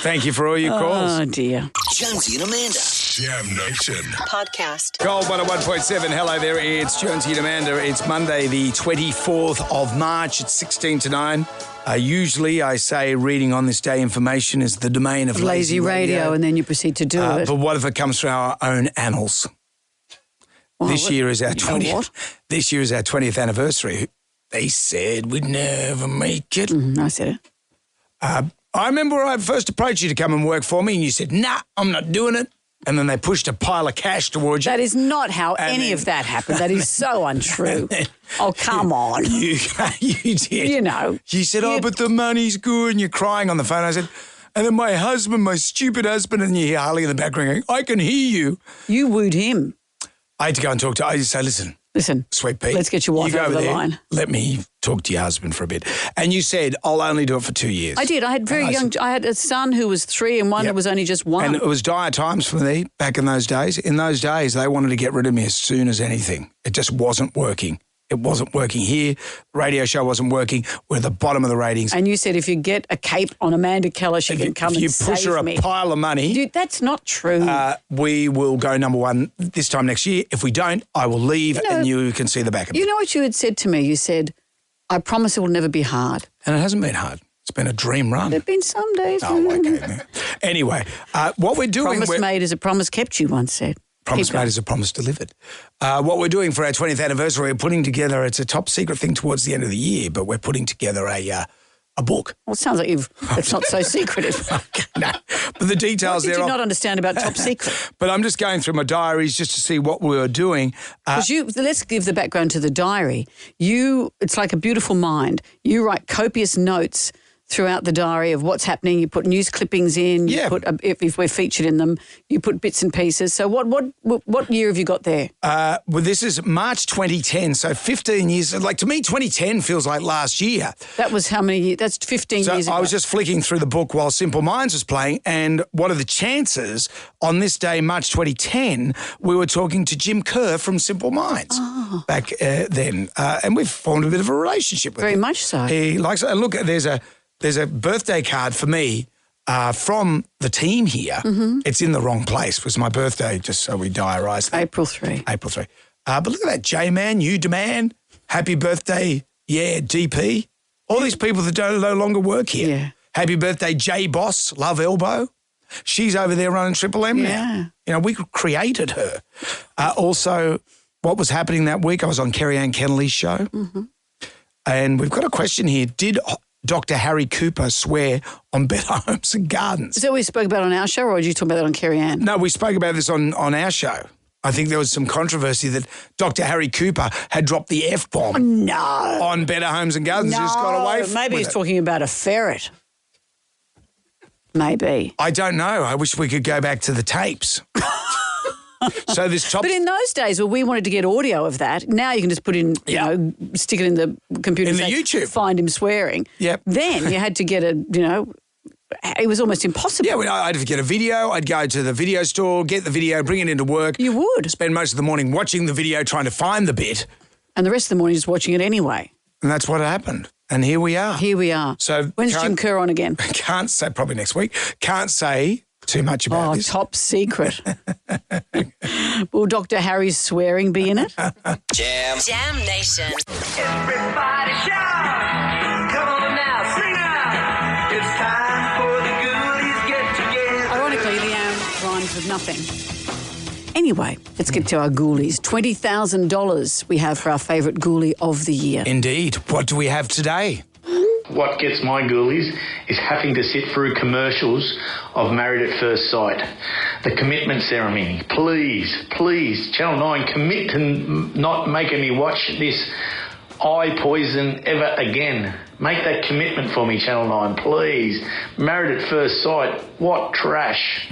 [SPEAKER 1] Thank you for all your calls.
[SPEAKER 2] Oh, dear.
[SPEAKER 13] Jonesy and Amanda.
[SPEAKER 10] Jam Nation.
[SPEAKER 13] Podcast.
[SPEAKER 1] Gold 101.7. Hello there. It's Jonesy and Amanda. It's Monday, the 24th of March. It's 16 to 9. Usually I say reading on this day information is the domain of lazy radio.
[SPEAKER 2] And then you proceed to do it.
[SPEAKER 1] But what if it comes from our own annals? This year is our 20th anniversary. They said we'd never make it.
[SPEAKER 2] I said it.
[SPEAKER 1] I remember when I first approached you to come and work for me and you said, nah, I'm not doing it. And then they pushed a pile of cash towards you.
[SPEAKER 2] That is not how any of that happened. That is so untrue. Oh, come on.
[SPEAKER 1] You did.
[SPEAKER 2] You know.
[SPEAKER 1] You said, but the money's good, and you're crying on the phone. I said, and then my stupid husband, and you hear Harley in the background going, I can hear you.
[SPEAKER 2] You wooed him.
[SPEAKER 1] I had to go and talk to I just say, listen, Sweet Pete.
[SPEAKER 2] Let's get your wife over the line.
[SPEAKER 1] Let me talk to your husband for a bit. And you said, I'll only do it for 2 years.
[SPEAKER 2] I did. I had I had a son who was 3 and one that was only just 1.
[SPEAKER 1] And it was dire times for me back in those days. In those days, they wanted to get rid of me as soon as anything. It just wasn't working. It wasn't working here. The radio show wasn't working. We're at the bottom of the ratings.
[SPEAKER 2] And you said if you get a cape on Amanda Keller, she can come and save me.
[SPEAKER 1] If you push her a pile of money...
[SPEAKER 2] Dude, that's not true.
[SPEAKER 1] We will go number 1 this time next year. If we don't, I will leave and you can see the back of it.
[SPEAKER 2] You know what you had said to me? You said, I promise it will never be hard.
[SPEAKER 1] And it hasn't been hard. It's been a dream run.
[SPEAKER 2] There have been some days.
[SPEAKER 1] Oh, okay. Anyway, what we're doing...
[SPEAKER 2] Promise made is a promise kept, you once said.
[SPEAKER 1] Promise made is a promise delivered. What we're doing for our 20th anniversary, we're putting together, it's a top secret thing towards the end of the year, but we're putting together a book.
[SPEAKER 2] Well, it sounds like it's not so secretive.
[SPEAKER 1] No, but the details
[SPEAKER 2] what did you not understand about top secret?
[SPEAKER 1] But I'm just going through my diaries just to see what we were doing.
[SPEAKER 2] Let's give the background to the diary. It's like a beautiful mind. You write copious notes throughout the diary of what's happening. You put news clippings in. You put if we're featured in them, you put bits and pieces. So what year have you got there?
[SPEAKER 1] Well, this is March 2010, so 15 years. Like, to me, 2010 feels like last year.
[SPEAKER 2] That was how many years? That's 15 years ago.
[SPEAKER 1] I was just flicking through the book while Simple Minds was playing, and what are the chances on this day, March 2010, we were talking to Jim Kerr from Simple Minds back then, and we've formed a bit of a relationship with him.
[SPEAKER 2] Very much so.
[SPEAKER 1] He likes it. And look, there's a birthday card for me from the team here. Mm-hmm. It's in the wrong place. It was my birthday, just so we diarised that.
[SPEAKER 2] April 3.
[SPEAKER 1] But look at that, J-Man, you demand, happy birthday, yeah, DP. All these people that don't no longer work here.
[SPEAKER 2] Yeah.
[SPEAKER 1] Happy birthday, J-Boss, Love Elbow. She's over there running Triple M now. You know, we created her. Also, what was happening that week, I was on Kerry-Ann Kennelly's show.
[SPEAKER 2] Mm-hmm.
[SPEAKER 1] And we've got a question here. Did Dr. Harry Cooper swear on Better Homes and Gardens?
[SPEAKER 2] Is that what we spoke about on our show, or did you talk about that on Kerry-Ann?
[SPEAKER 1] No, we spoke about this on our show. I think there was some controversy that Dr. Harry Cooper had dropped the F-bomb on Better Homes and Gardens. Just got away from
[SPEAKER 2] maybe he's talking about a ferret. Maybe.
[SPEAKER 1] I don't know. I wish we could go back to the tapes. So this top.
[SPEAKER 2] But in those days, well, we wanted to get audio of that. Now you can just put in, you know, stick it in the computer
[SPEAKER 1] In
[SPEAKER 2] and
[SPEAKER 1] the
[SPEAKER 2] say,
[SPEAKER 1] YouTube.
[SPEAKER 2] find him swearing.
[SPEAKER 1] Yep.
[SPEAKER 2] Then you had to get it was almost impossible.
[SPEAKER 1] Yeah, I'd get a video. I'd go to the video store, get the video, bring it into work.
[SPEAKER 2] You would.
[SPEAKER 1] Spend most of the morning watching the video, trying to find the bit.
[SPEAKER 2] And the rest of the morning just watching it anyway.
[SPEAKER 1] And that's what happened. And here we are.
[SPEAKER 2] Here we are.
[SPEAKER 1] So
[SPEAKER 2] when's Jim Kerr on again?
[SPEAKER 1] Can't say, probably next week. Can't say too much about this.
[SPEAKER 2] Top secret. Will Dr. Harry's swearing be in it?
[SPEAKER 13] Jam Nation.
[SPEAKER 10] Everybody shout! Come on now, sing out! It's time for the Ghoulies get together.
[SPEAKER 2] Ironically, Leanne rhymes with nothing. Anyway, let's get to our ghoulies. $20,000 we have for our favourite ghoulie of the year.
[SPEAKER 1] Indeed. What do we have today?
[SPEAKER 5] What gets my ghoulies is having to sit through commercials of Married at First Sight. The commitment ceremony. Please, Channel 9, commit to not making me watch this eye poison ever again. Make that commitment for me, Channel 9, please. Married at First Sight, what trash.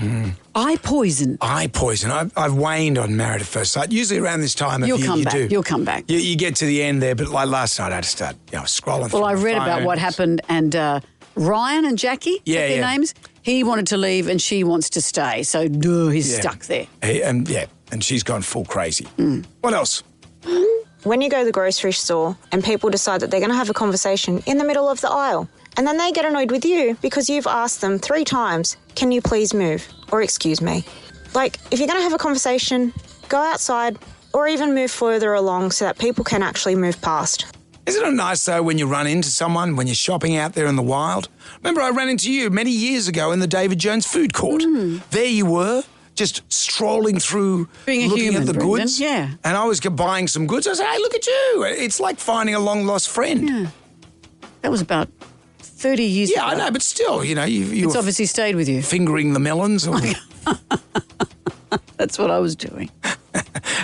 [SPEAKER 2] Eye poison.
[SPEAKER 1] Eye poison. I've waned on Married at First Sight. Usually around this time of year you do.
[SPEAKER 2] You'll come back.
[SPEAKER 1] You get to the end there, but like last night I had to start scrolling through
[SPEAKER 2] Well, I read
[SPEAKER 1] my
[SPEAKER 2] about
[SPEAKER 1] phone.
[SPEAKER 2] what happened, and Ryan and Jackie, is that their names? He wanted to leave and she wants to stay, so he's stuck there.
[SPEAKER 1] And she's gone full crazy. What else?
[SPEAKER 6] When you go to the grocery store and people decide that they're going to have a conversation in the middle of the aisle, and then they get annoyed with you because you've asked them 3 times, can you please move? Or excuse me. Like, if you're going to have a conversation, go outside or even move further along so that people can actually move past.
[SPEAKER 1] Isn't it nice, though, when you run into someone, when you're shopping out there in the wild? Remember, I ran into you many years ago in the David Jones food court. There you were, just strolling through,
[SPEAKER 2] being a
[SPEAKER 1] looking
[SPEAKER 2] human,
[SPEAKER 1] at the
[SPEAKER 2] Brendan,
[SPEAKER 1] goods.
[SPEAKER 2] yeah.
[SPEAKER 1] And I was buying some goods. I said, hey, look at you. It's like finding a long-lost friend.
[SPEAKER 2] Yeah. That was about 30 years ago.
[SPEAKER 1] Yeah, I know, but still, you
[SPEAKER 2] It's obviously stayed with you.
[SPEAKER 1] Fingering the melons. Or
[SPEAKER 2] That's what I was doing.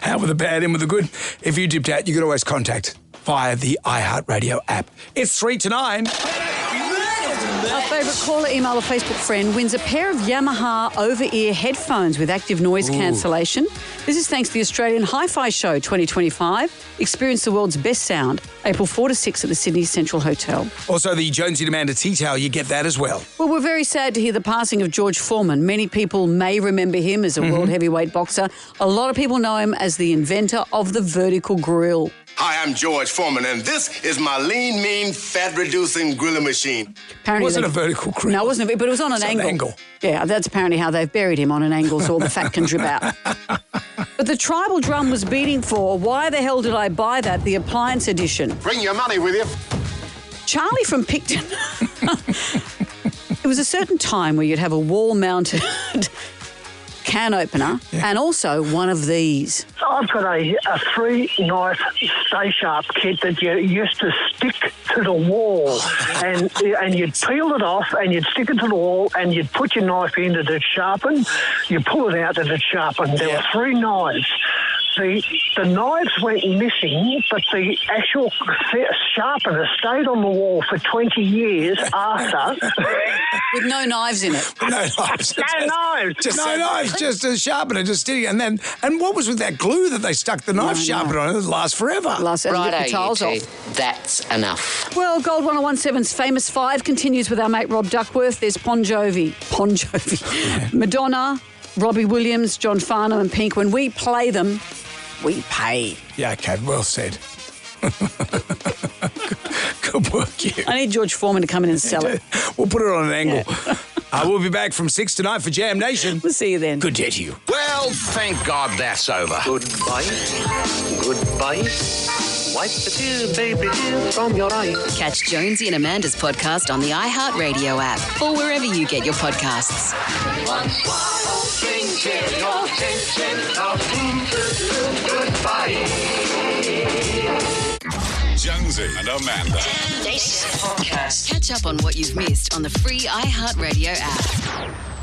[SPEAKER 1] Out with the bad, in with the good. If you dipped out, you could always contact via the iHeartRadio app. It's 3 to 9.
[SPEAKER 2] Our favourite caller, email, or Facebook friend wins a pair of Yamaha over-ear headphones with active noise cancellation. This is thanks to the Australian Hi-Fi Show 2025. Experience the world's best sound, April 4 to 6 at the Sydney Central Hotel.
[SPEAKER 1] Also, the Jonesy and Amanda tea towel, you get that as well.
[SPEAKER 2] Well, we're very sad to hear the passing of George Foreman. Many people may remember him as a world heavyweight boxer. A lot of people know him as the inventor of the vertical grill.
[SPEAKER 8] Hi, I'm George Foreman, and this is my lean, mean, fat-reducing grilling machine.
[SPEAKER 1] It wasn't a vertical grill.
[SPEAKER 2] No, it wasn't, but it was on an angle. Yeah, that's apparently how they've buried him, on an angle so all the fat can drip out. But the tribal drum was beating for, why the hell did I buy that, the appliance edition?
[SPEAKER 8] Bring your money with you.
[SPEAKER 2] Charlie from Picton. It was a certain time where you'd have a wall-mounted can opener and also one of these.
[SPEAKER 7] I've got a 3-knife stay sharp kit that you used to stick to the wall, and you'd peel it off and you'd stick it to the wall and you'd put your knife in that it sharpened. You pull it out that it sharpened. There were 3 knives. The knives went missing, but the actual sharpener stayed on the wall for 20 years after.
[SPEAKER 2] With no knives in it.
[SPEAKER 1] No knives.
[SPEAKER 7] No knives.
[SPEAKER 1] No knives, just a sharpener, just sitting. And what was with that glue that they stuck the knife sharpener on? It lasts forever.
[SPEAKER 21] Righto, you two. That's enough.
[SPEAKER 2] Well, Gold 101.7's Famous 5 continues with our mate Rob Duckworth. There's Bon Jovi, Madonna, Robbie Williams, John Farnham and Pink. When we play them, we pay.
[SPEAKER 1] Yeah, okay, well said. Good work, you.
[SPEAKER 2] I need George Foreman to come in and sell it.
[SPEAKER 1] We'll put it on an angle. We'll be back from 6 tonight for Jam Nation.
[SPEAKER 2] We'll see you then.
[SPEAKER 1] Good day to you.
[SPEAKER 12] Well, thank God that's over.
[SPEAKER 15] Goodbye. Goodbye. Wipe the tears, baby, from your eyes.
[SPEAKER 13] Catch Jonesy and Amanda's podcast on the iHeartRadio app or wherever you get your podcasts.
[SPEAKER 10] Jonesy and Amanda.
[SPEAKER 13] Jam Nation podcast. Catch up on what you've missed on the free iHeartRadio app.